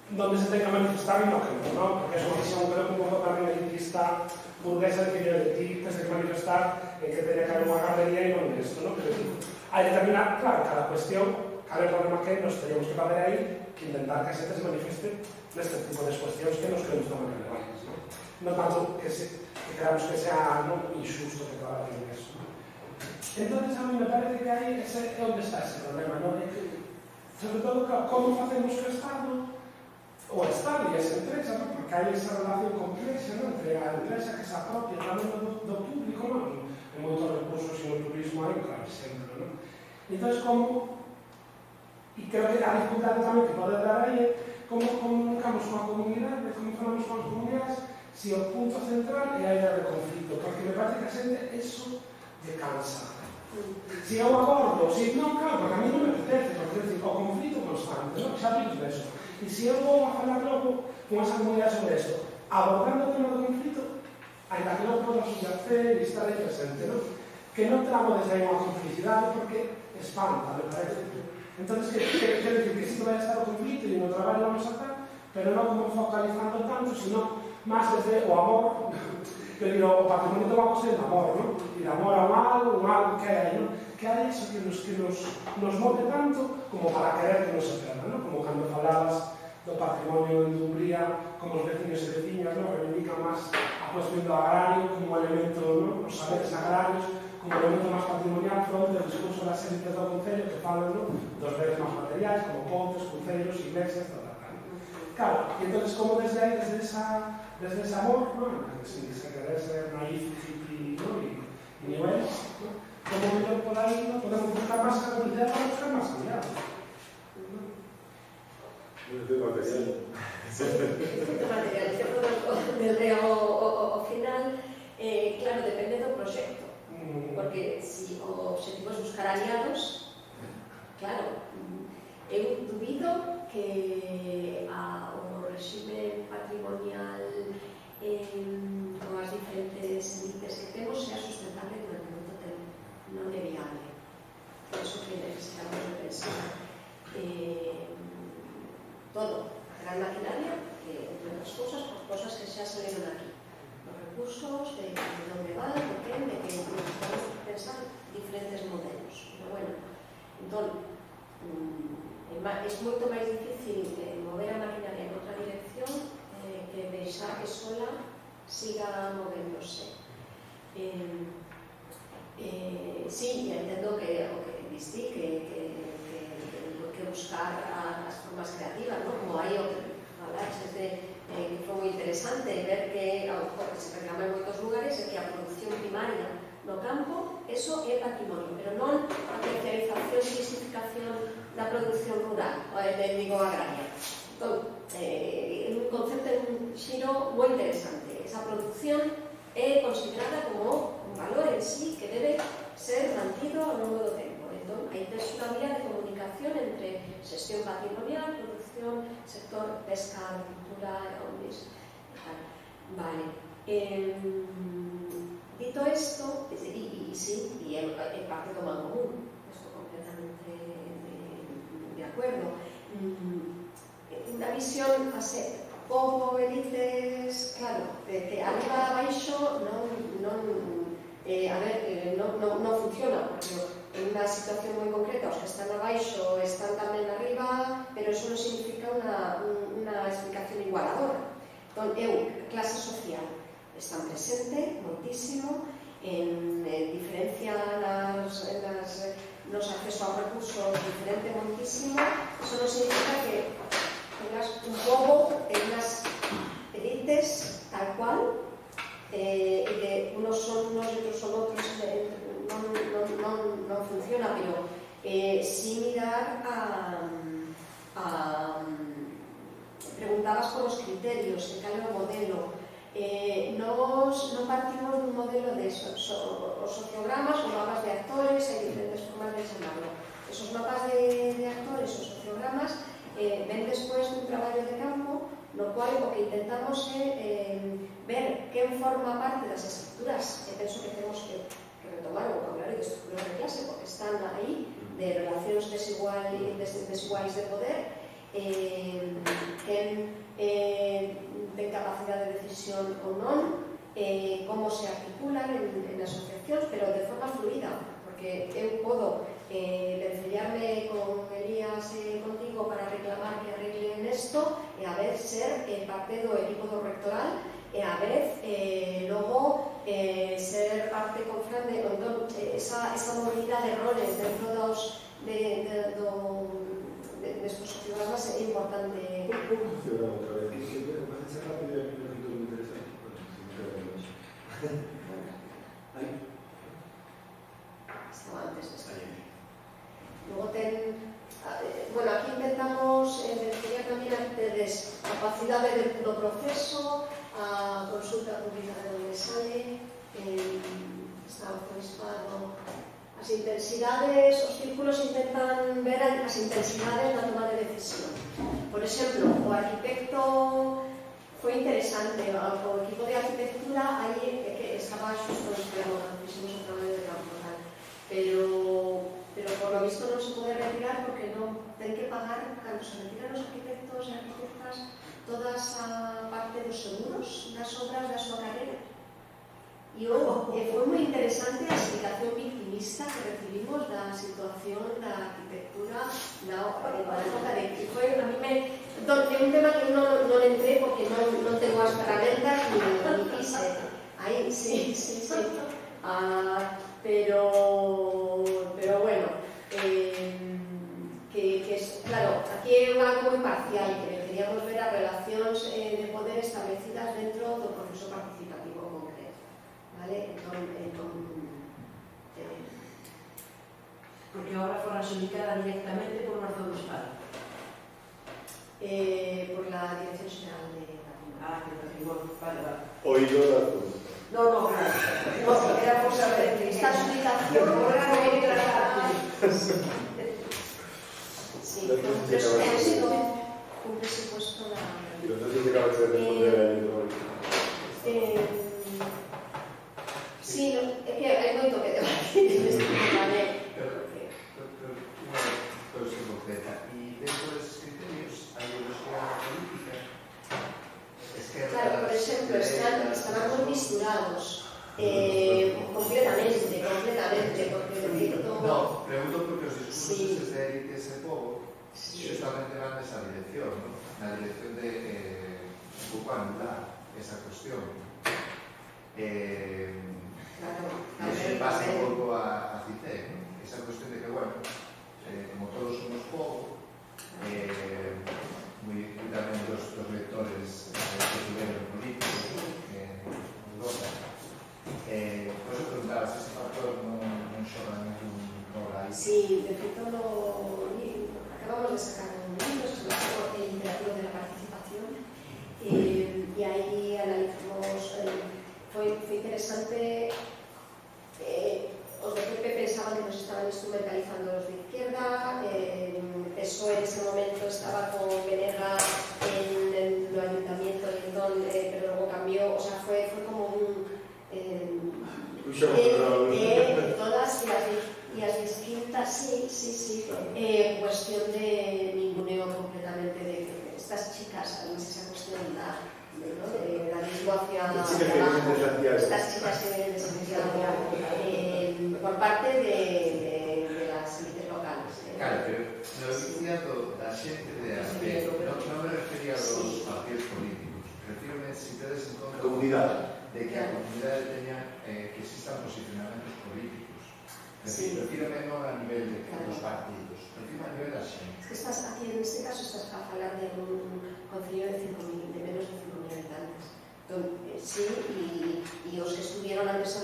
donde se ten que manifestar e non que non, porque é unha visión, creo que un pouco tamén elitista burguesa de que ti tens que manifestar en que teña que haber unha galería e non isto, non? Pero hai que determinar, claro, cada cuestión, cada problema que nos teníamos que fazer aí, que intentar que a xente se manifeste neste tipo de cuestións que nos creemos tamén relevantes, non? Non tanto que creamos que sea injusto que traballen en eso. Entón, a mí me parece que aí é onde está ese problema, non? Sobre todo, como facemos que o Estado o Estado e esa empresa, non? Porque hai esa relación complexa, non? Entre a empresa que se apropia tamén do público, non? En moitos recursos e no turismo hai un claro exemplo, non? Entón, como, e creo que a dificultade tamén que pode dar aí é como comunicamos unha comunidade, como falamos con as comunidades, se o punto central é a idea de conflito, porque me parece que a xente eso lle cansa. Se eu abordo, se non, claro, porque a mí non me apetece, porque decir, o conflito constante, non? Xa vimos eso. E se eu vou a falar logo con esa comunidade sobre eso, abordando o tema do conflito, ainda que non podo subyacer e estar aí presente, non? Que non tramo desde aí unha complicidade porque espanta, me parece. Entón, quer decir que si vai a estar o conflito e no traballo vamos a estar, pero non como focalizando tanto, sino máis desde o amor, que digo, o patrimonio toma cosa de amor, non? E de amor a un algo que hai aí, non? Que hai eso que nos move tanto como para querer que non se perda, non? Como cando falabas do patrimonio en Dumbría, como os vecinos e veciñas, non? Reivindican máis a cuestión do agrario como un elemento, non? Os saberes agrarios como un elemento máis patrimonial fronte ao discurso das élites do Concello que falan, non? Dos bens máis materiais, como pontes, concellos, iglesias, tal. Claro, e entón, como desde aí, desde ese amor, non? Sin querer ser naif, hippie, non? E niveles, non? Como mellor por aí, non? Podemos buscar máis a comunidade para buscar máis aliados. Efecto material. Efecto material, o final, claro, depende do proxecto. Porque se o objetivo é buscar aliados, claro, eu dubido que o regime patrimonial con as diferentes élites que temos sea sustentable durante moito tempo. Non é viable. Por iso que necesitamos repensar todo, a gran maquinaria, que, entre outras cousas, por cosas que xa salieron aquí. Os recursos, de onde van, de quen, de que necesitamos pensar diferentes modelos. Pero bueno, entón, é moito máis difícil mover a maquinaria en outra dirección que deixar que sola siga movéndose. Sí, entendo que o que diste, que buscar as formas creativas, ¿no? Como aí o que falaches de que foi moi interesante ver que ao que se reclama en moitos lugares é que a produción primaria no campo, eso é patrimonio, pero non a terciarización e disificación da produción rural, digo agraria. Entón, é un concepto, un xiro moi interesante. Esa produción é considerada como un valor en sí que debe ser mantido ao longo do tempo. Entón, hai unha vía de comunicación entre xestión patrimonial, producción, sector pesca, agricultura, ondes, vale. Dito isto, e sí, e é parte do mal común, estou completamente de acuerdo. Unha visión pouco elites, claro, de que arriba a baixo non funciona, porque en unha situación moi concreta os que están abaixo están tamén arriba, pero eso non significa unha explicación igualadora. Entón, clase social, están presente moitísimo diferencia los accesos a recursos diferente moitísimo, eso non significa que tengas un pobo en las élites tal cual, e que unos son unos e outros son outros, non funciona, pero sí mirar preguntabas por os criterios, cal é o modelo. Nos non partimos dun modelo de os sociogramas ou mapas de actores, hai diferentes formas de chamarlo. Esos mapas de actores ou sociogramas ven despois dun traballo de campo no cual o que intentamos é ver quen forma parte das estructuras, e penso que temos que retomar o vocabulario de estructuras de clase porque están aí, de relacións desiguais de poder, quen ten capacidade de decisión ou non, como se articulan en asociacións, pero de forma fluida, porque eu podo vencellarme con Elías e contigo para reclamar que arreglen esto e a vez ser parte do equipo do rectoral e a vez logo ser parte con Fran de esa movilidade de roles dentro destos sociogramas é importante. ¿Cómo funciona otra vez? Me parece rápido y a mí me resulta muy interesante. Ahí. Estaba antes de salir. Luego bueno, aquí intentamos decir tamén a tedes capacidade do proceso, a consulta pública de onde sale, está o obispado, as intensidades, os círculos intentan ver as intensidades na toma de decisión. Por exemplo, o arquitecto foi interesante, o equipo de arquitectura aí que estaba xusto nos programas, fixemos o traballo de campo, pero por lo visto non se pode retirar porque non ten que pagar, cando se retiran os arquitectos e arquitectas, toda esa parte dos seguros das obras da súa carreira. E foi moi interesante a explicación victimista que recibimos da situación da arquitectura na época de que foi, a mí é un tema que non entré porque non tengo as ferramentas ni quise. Aí, sí. Pero bueno, claro, aquí é algo moi parcial, que queríamos ver as relacións de poder establecidas dentro do proceso participativo concreto, vale? Porque a obra fora xudicada directamente por un arzobispado. Por la Dirección Xeral de Patrimonio. Que patrimonio, vale. Oído la cruz. No, claro. No, era por saber que esta explicación ahora no hay que tratar. Sí, un presupuesto Pero no sé si acabas de responder a ello. Sí, é que hai moito que debatir neste tema. Una cosa concreta. Y dentro de esos criterios hay unos que la política. Claro, por exemplo, estarán moi misturados completamente, porque de feito... No, pregunto porque os discursos de élites e povo justamente van nesa dirección, ¿no? Na dirección de un pouco anular esa cuestión. Y eso pasa un pouco a CITEC, ¿no? Esa cuestión de que, bueno, como todos somos povo, muy tamén dos lectores que tuvieron políticos en Europa. Por eso preguntaba se ese factor non xoga ningún rol aí. Sí, de feito acabamos de sacar un libro sobre el imperativo de la participación y aí analizamos, foi interesante. Os de PP pensaban que nos estaban instrumentalizando los de izquierda, PSOE en ese momento estaba con Venega en el ayuntamiento de Lindón, pero luego cambió, o sea, fue como todas las distintas, sí, cuestión de ninguneo completamente de estas chicas, además esa cuestión de la mismo hacia abajo, estas chicas que vienen de Santiago, por parte de las élites locales. Claro, pero no estoy diciendo la gente de a pie, no me refería a los partidos políticos, refiero si ustedes en contra comunidad. de que a comunidade teña que existan posicionamentos políticos. Refírame non a nivel dos partidos, refírame a nivel da xente. Estás aquí, en este caso, estás a falar de un concello de menos de 5.000 habitantes. Sí, y os que estuvieron antes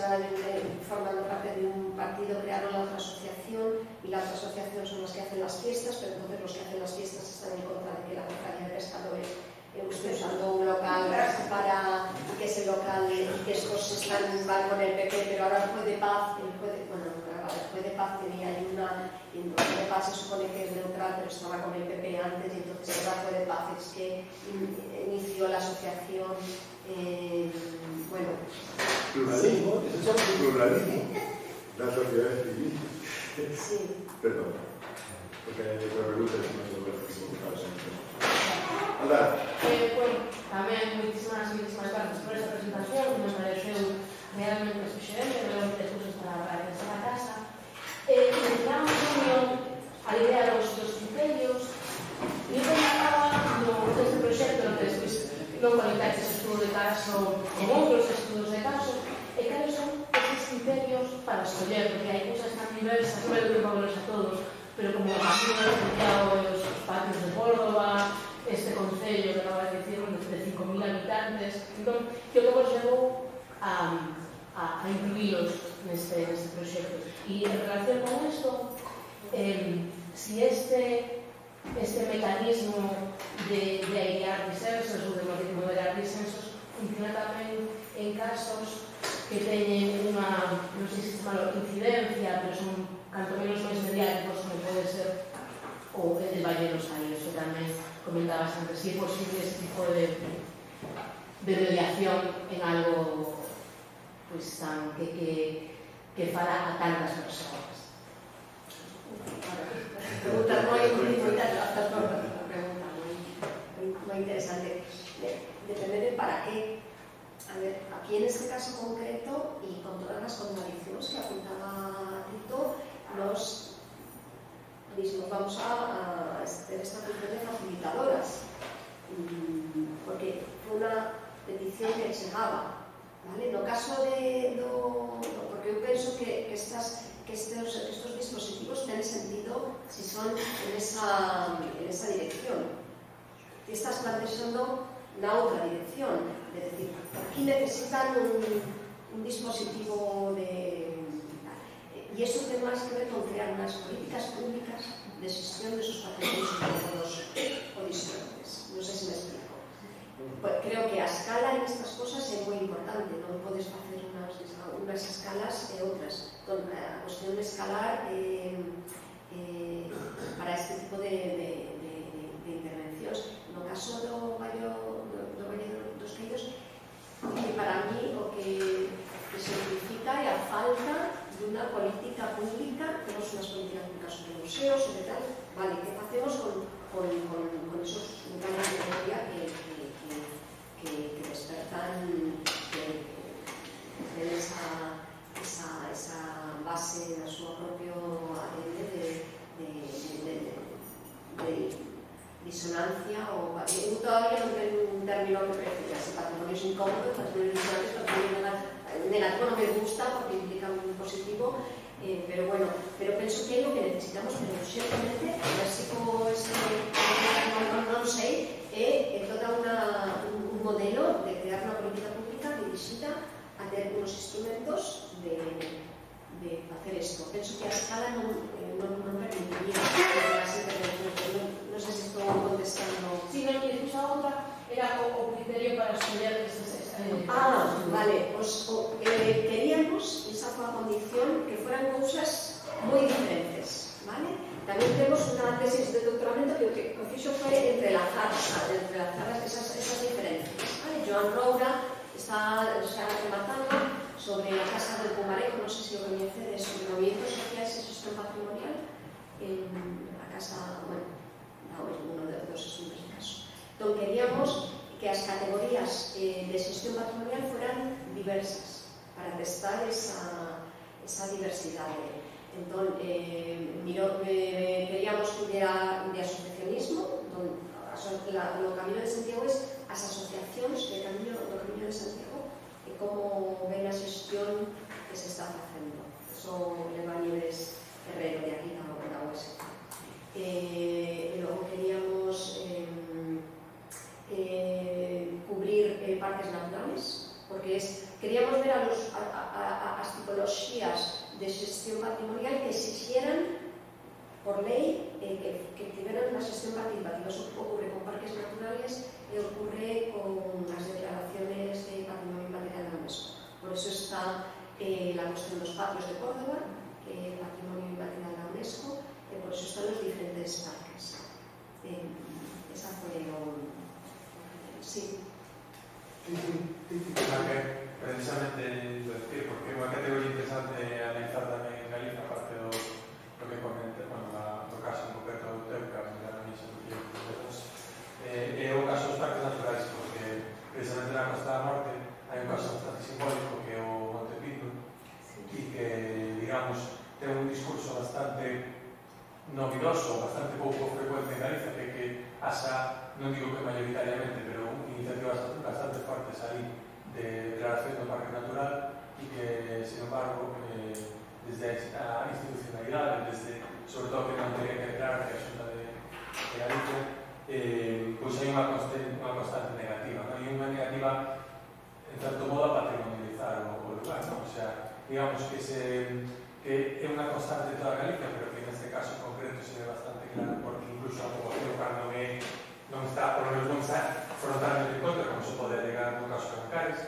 formando parte de un partido crearon la otra asociación, y la otra asociación son los que hacen las fiestas, pero entonces los que hacen las fiestas están en contra de que la cofradía de pescadores esté usando un local para que ese local, que estos van con el PP, pero ahora el Juez de Paz, el Juez de Paz tenía ahí una, y el Juez de Paz se supone que es neutral, pero estaba con el PP antes, y entonces el Juez de Paz es que inició la asociación. Bueno, pluralismo, sí. Eso es pluralismo, la sociedad civil. Sí. Perdón, porque hay otra pregunta que no se puede explicar. Hola. Bueno, tamén moitísimas gracias por esta presentación, que nos pareceu realmente suxerente, realmente recursos para pensar a casa. Mencionamos a idea dos criterios, e eu pensaba neste proxecto no que despois non conectaxe estudo de caso con outros estudos de caso, e cales son estes criterios para escoller, porque hai cousas tan diversas, non é que vamos a todos, pero como a Casino de Santiago e os patios de Córdoba, este concello que acaba de dicir de 5.000 habitantes, entón, que vos levou a incluílos neste proxecto. E en relación con isto, si este mecanismo de airear disensos ou de moderar disensos funciona tamén en casos que teñen unha, non sei se chama incidencia, pero son canto menos máis mediáticos, como pode ser o el Valle de los Caídos, que tamén comentabas antes, si é posible ese tipo de mediación en algo pues, tan que fala a tantas persoas. Pregunta moi interesante. Depende de para qué. A ver, aquí en este caso concreto, y con todas las contradicciones que apuntaba Tito, nos vamos a hacer esta función de facilitadoras, porque fue una petición que chegaba, vale? No caso porque eu penso que estos dispositivos ten sentido si son en esa dirección. Ti estás plantexando na outra dirección, es decir, aquí necesitan un dispositivo de... Y eso tiene más que ver con crear unas políticas públicas de gestión de esos patrimonios o distantes. No sé si me explico. Pues creo que a escala en estas cosas es muy importante. No puedes hacer unas escalas y otras. La cuestión de escalar para este tipo de intervenciones. En el caso do Valle dos Caídos, para mí o que significa é a falta de una política pública, tenemos unas políticas públicas sobre museos, sobre tal, vale, ¿qué hacemos con esos lugares de memoria que despertan esa base de su propio ADN de disonancia o... Yo todavía no tengo un término que prefiera, si patrimonio es incómodo, patrimonio disonante, patrimonio negativo no me gusta porque implica un positivo, pero bueno, pero pienso que es lo que necesitamos, pero ciertamente el básico no lo sé, es todo un modelo de crear una política pública dirigida a tener unos instrumentos de hacer esto. Pienso que a escala no permitiría las intervenciones. No sé si estoy contestando. Sí, no, y después a otra era o criterio para estudiar vale, queríamos, esa fue la condición, que fueran cosas muy diferentes, ¿vale? También tenemos una tesis de doctoramento que lo que hizo fue entrelazar esas diferencias, ¿vale? Joan Roura está rematando sobre la Casa del Pumarejo, no sé si lo conoce, de sobre movimientos sociales y gestión patrimonial en la casa, bueno, no, es uno de los estudios de caso. Entonces queríamos que las categorías de gestión patrimonial fueran diversas para testar esa diversidad. Entonces, queríamos que hubiera de asociacionismo, lo Camino de Santiago es las asociaciones de Camino de Santiago e como ven a xestión que se está facendo. Son Eva Nieves Herrero de aquí da UESC. E logo queríamos cubrir parques naturales, porque queríamos ver as tipologías de xestión patrimonial que exixieran por lei que tiveran unha xestión participativa. Eso ocurre con parques naturales e ocurre con as declaraciones de patrimonio inmaterial da UNESCO. Por eso está la cuestión dos patios de Córdoba, que é patrimonio inmaterial da UNESCO, e por eso están los diferentes parques. Esa foi o... Sí. Precisamente decir, porque é unha categoría interesante analizar tamén en Galicia, aparte do que comenté, no caso en concreto do Teuca, da miña institución, é o caso dos parques naturais, porque precisamente na Costa da Morte hai un caso bastante simbólico que é o Monte Pindo, e que, digamos, ten un discurso bastante novidoso, bastante pouco frecuente en Galicia, que asa, non digo que mayoritariamente, pero iniciativas bastante fortes aí de declaración do parque natural e que, sin embargo, desde a institucionalidade, desde, sobre todo, que non teria que declarar que a Xunta de Galicia, pois hai unha constante negativa, non? E unha negativa, en certo modo, a patrimonializar o lugar, non? O sea, digamos que é unha constante de toda Galicia, pero que neste caso concreto se ve bastante claro, porque incluso a poboación local non está, por lo menos non está frontalmente en contra, como se pode alegar no caso de Ancares.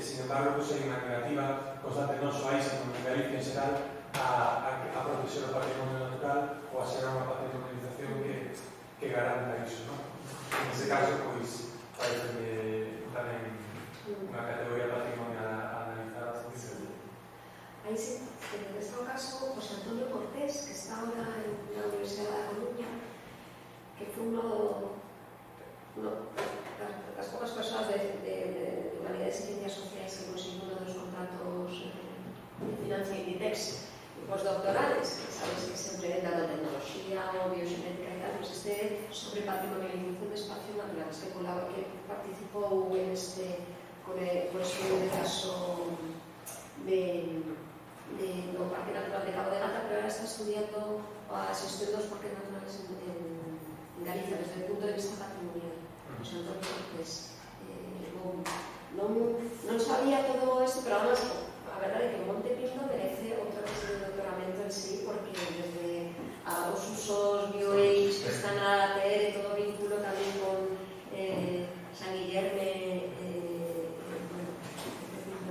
Sin embargo, pues, hai unha negativa constante non só aí, sino en Galicia en xeral, a proteger o patrimonio natural ou a xerar unha patrimonialización que garanta iso, non? En ese caso, pois, parece tamén unha categoría patrimonial a analizar bastante seguro. Aí sí, en este caso, José Antonio Cortés, que está ahora en la Universidad de La Coruña, que fue las pocas personas de Humanidades y Ciencias Sociales que consiguió uno de los contratos de Financia Inditex postdoctorales, que sabes que siempre ven nanotecnología o biogenética y tal, pues sobre patrimonialización de espacios naturales, que participó en con el caso do Parque Natural de Cabo de Gata, pero ahora está estudiando a xestión dos parques naturales en Galicia desde el punto de vista patrimonial. José Antonio Cortés. Non sabía todo esto, pero además a verdade é que Monte Pindo merece outra clase de doutoramento en sí, porque desde os usos bioeics que están a ter todo vínculo tamén con San Guillerme,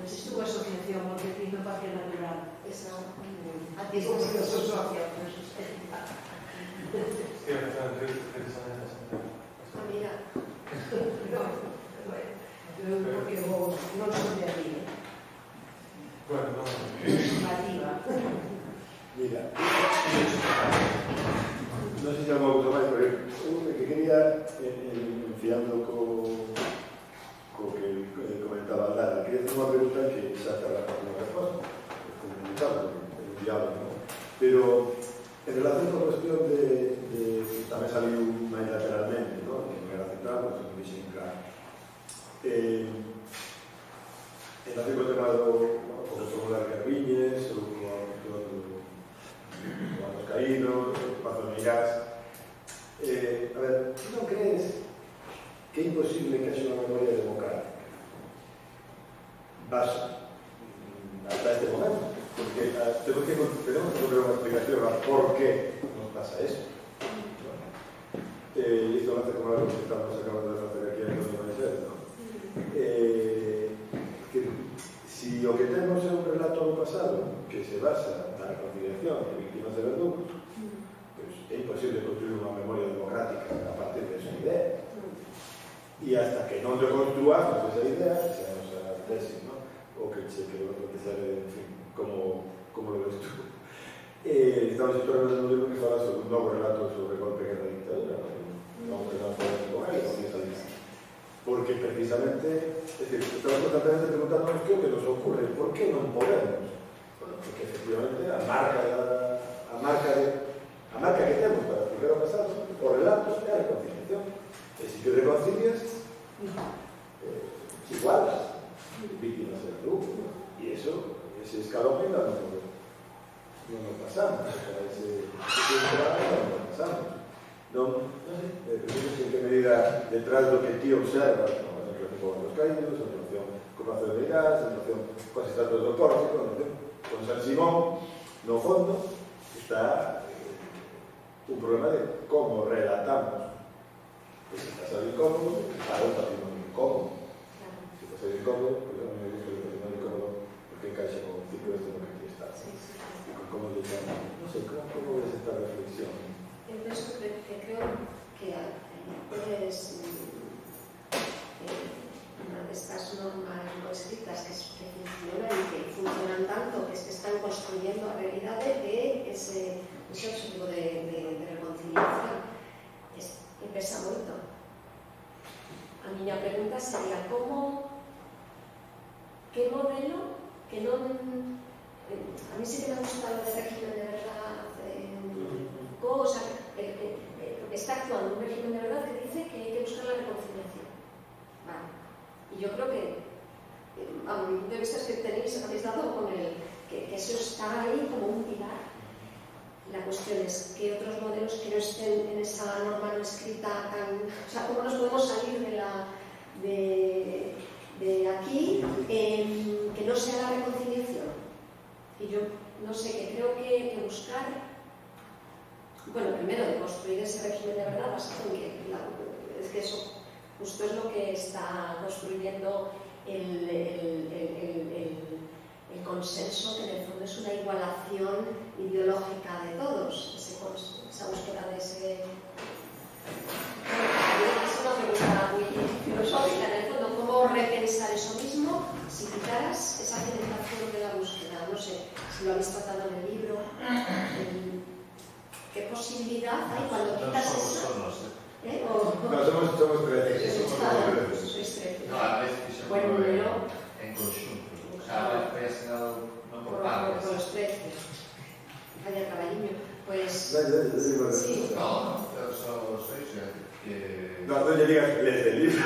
existe unha asociación Monte Pindo Parque Natural. Esa, aquí es una asociación. Mira. Porque non son de aquí. Bueno, non. Mira, non sei se algo outro máis, pero que quería, enfiando co que comentaba Lara, quería hacer unha pregunta que xa está na resposta, comunicada, en un diálogo, ¿no? Pero en relación con a cuestión de tamén saliu máis lateralmente, ¿no? En Guerra Central, pues, en Mixen Claro. En relación con o tema do popular Carviñes, ou os caídos, o Pazo Meirás, a ver, ti non crees que é imposible que haxe unha memoria democrática? Basta hasta este momento, porque tenemos que encontrar una explicación a por qué nos pasa eso. Y esto lo hace como algo que estamos acabando de hacer aquí en Antonio Maicet, ¿no? Que si o que tenemos é un relato do pasado que se basa na reconciliación de víctimas de verdugos, pues é imposible construir unha memoria democrática a partir de esa idea. Y hasta que non reconstruamos esa idea, que seamos a tesis, ¿no? O que sale, en fin, como lo ves tú. Estamos esperando un libro que fala sobre un novo relato sobre golpe e guerra dictadura, ¿no? Un relato de porque precisamente, es decir, estamos constantemente preguntándonos qué que nos ocurre, ¿por qué non podemos? Bueno, porque efectivamente a marca que temos para explicar o pasado, o relato é a reconciliación. E se te reconcilias, igual, víctimas del grupo, ¿no? Y eso, ese escalón no nos pasamos, o sea, ese escalón no nos pasamos. No sé, pregunto en qué medida detrás de lo que ti observas, ¿no? En relación con los caídos, en relación con Pazo de Meirás, en relación con as estatuas do Pórtico, en relación con San Simón, no fondo está un problema de como relatamos que se está saliendo incómodo, que está un patrimonio incómodo. Si está saliendo incómodo, pues a mí me gusta el patrimonio incómodo porque encaixa con el ciclo de lo que aquí está. Y con cómo le llaman. No sé, ¿cómo ves esta reflexión? Entonces, creo que es una de estas normas no escritas que funcionan y que funcionan tanto, que es que están construyendo a realidade de ese objetivo de reconciliación. E pesa moito. A miña pregunta sería que modelo que non... A mí sí que me gusta lo de régimen de verdad, cosa, porque está actuando un régimen de verdad que dice que hay que buscar la reconciliación. Vale. Y yo creo que, a mi punto de vista, es que habéis dado con que eso está ahí como un pilar. La cuestión es que otros modelos que no estén en esa norma no escrita tan... O sea, ¿cómo nos podemos salir de aquí que no sea la reconciliación? Y yo, no sé, que creo que buscar... Bueno, primero, de construir ese régimen de verdad, basado en que es que eso justo es lo que está construyendo el consenso, que en el fondo es una igualación ideológica de todos, esa búsqueda de ese... Es una pregunta muy filosófica, en el fondo, ¿cómo repensar eso mismo si quitaras esa generación de la búsqueda? No sé, si lo habéis tratado en el libro, ¿qué posibilidad hay cuando quitas eso? No, somos 13. Sois 13. No, a veces Bueno, en conjunto. O sea, fue asignado no por partes. Por los 13. Vaya Caballino. Pues... Sí. No, solo sois que... No le digas que lees el libro.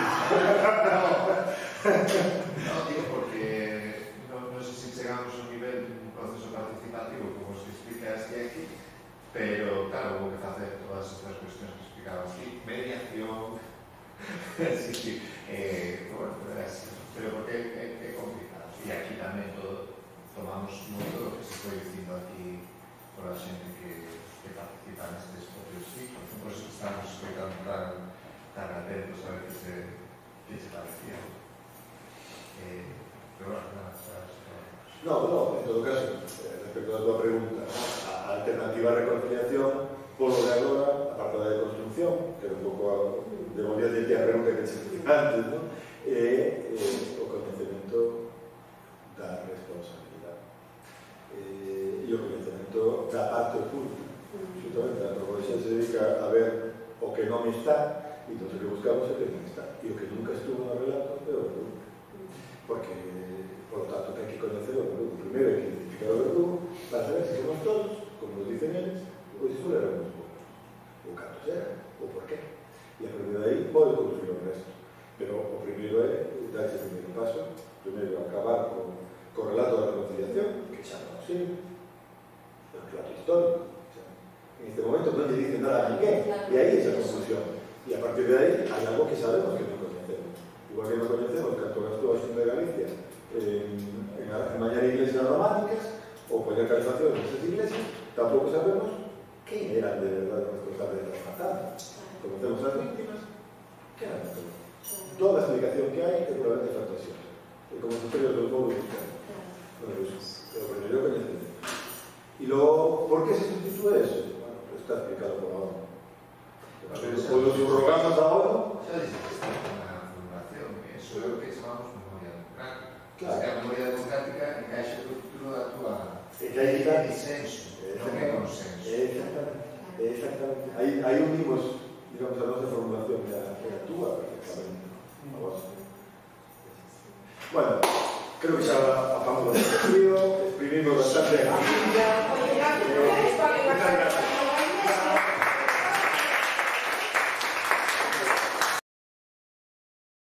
No, digo porque no sé si llegamos a un nivel, un proceso participativo, como se explica aquí, pero claro, hubo que hacer todas estas cuestiones que explicaba así, mediación, sí, bueno, pero porque es complicado. Y aquí también tomamos mucho lo que se está diciendo aquí por la gente que participa en estos propios ciclos. Por eso estamos explicando tan atentos a ver qué se parecía. Pero bueno, nada, No, en todo caso, respecto a tu pregunta, a alternativa a reconciliación, por lo de agora, aparte da deconstrucción, que é un pouco devolvía de ti a pregunta que te antes, ¿no? O coñecemento da responsabilidade. E o coñecemento da parte oculta. Justamente, a antropoloxía se dedica a ver o que non está, e entón o que buscamos é que non está. E o que nunca estuvo no relato é o verdugo. Porque, por lo tanto, que hai que coñecer o verdugo. Primeiro hai que identificar o verdugo para saber se somos todos, como nos dicen eles, ou se solo éramos poucos. Ou cantos eran, ou por qué. E a partir de aí pode construir o resto. Pero o primeiro é dar ese primeiro paso, primeiro acabar con o relato da reconciliación, que xa non sirve, é un relato histórico. En este momento non lle dicen nada a ninguén, e aí esa conclusión. E a partir de aí hai algo que sabemos que non coñecemos. Igual que non coñecemos canto gastou a Xunta de Galicia en mañar iglesias románicas ou poñer calefacción nesas iglesias, tampouco sabemos quen eran de verdade os responsables das matanzas. Conocemos as víctimas, que eran de todo. Toda a explicación que hai é puramente fantasiosa. É como os historias dos pueblos mexicanos. Bueno, pero primero coñecemos. E logo, por que se sustituye eso? Bueno, pues está explicado por la ONU. Cuando subrogamos a ONU... Xa dices que está unha formulación, eso é o que chamamos memoria democrática. Claro. Que a memoria democrática encaixa o título da túa disenso, non é consenso. Exactamente. Aí unimos, digamos, a nosa formulación que a túa perfectamente. Bueno, creo que xa apagamos o frío, exprimimos bastante a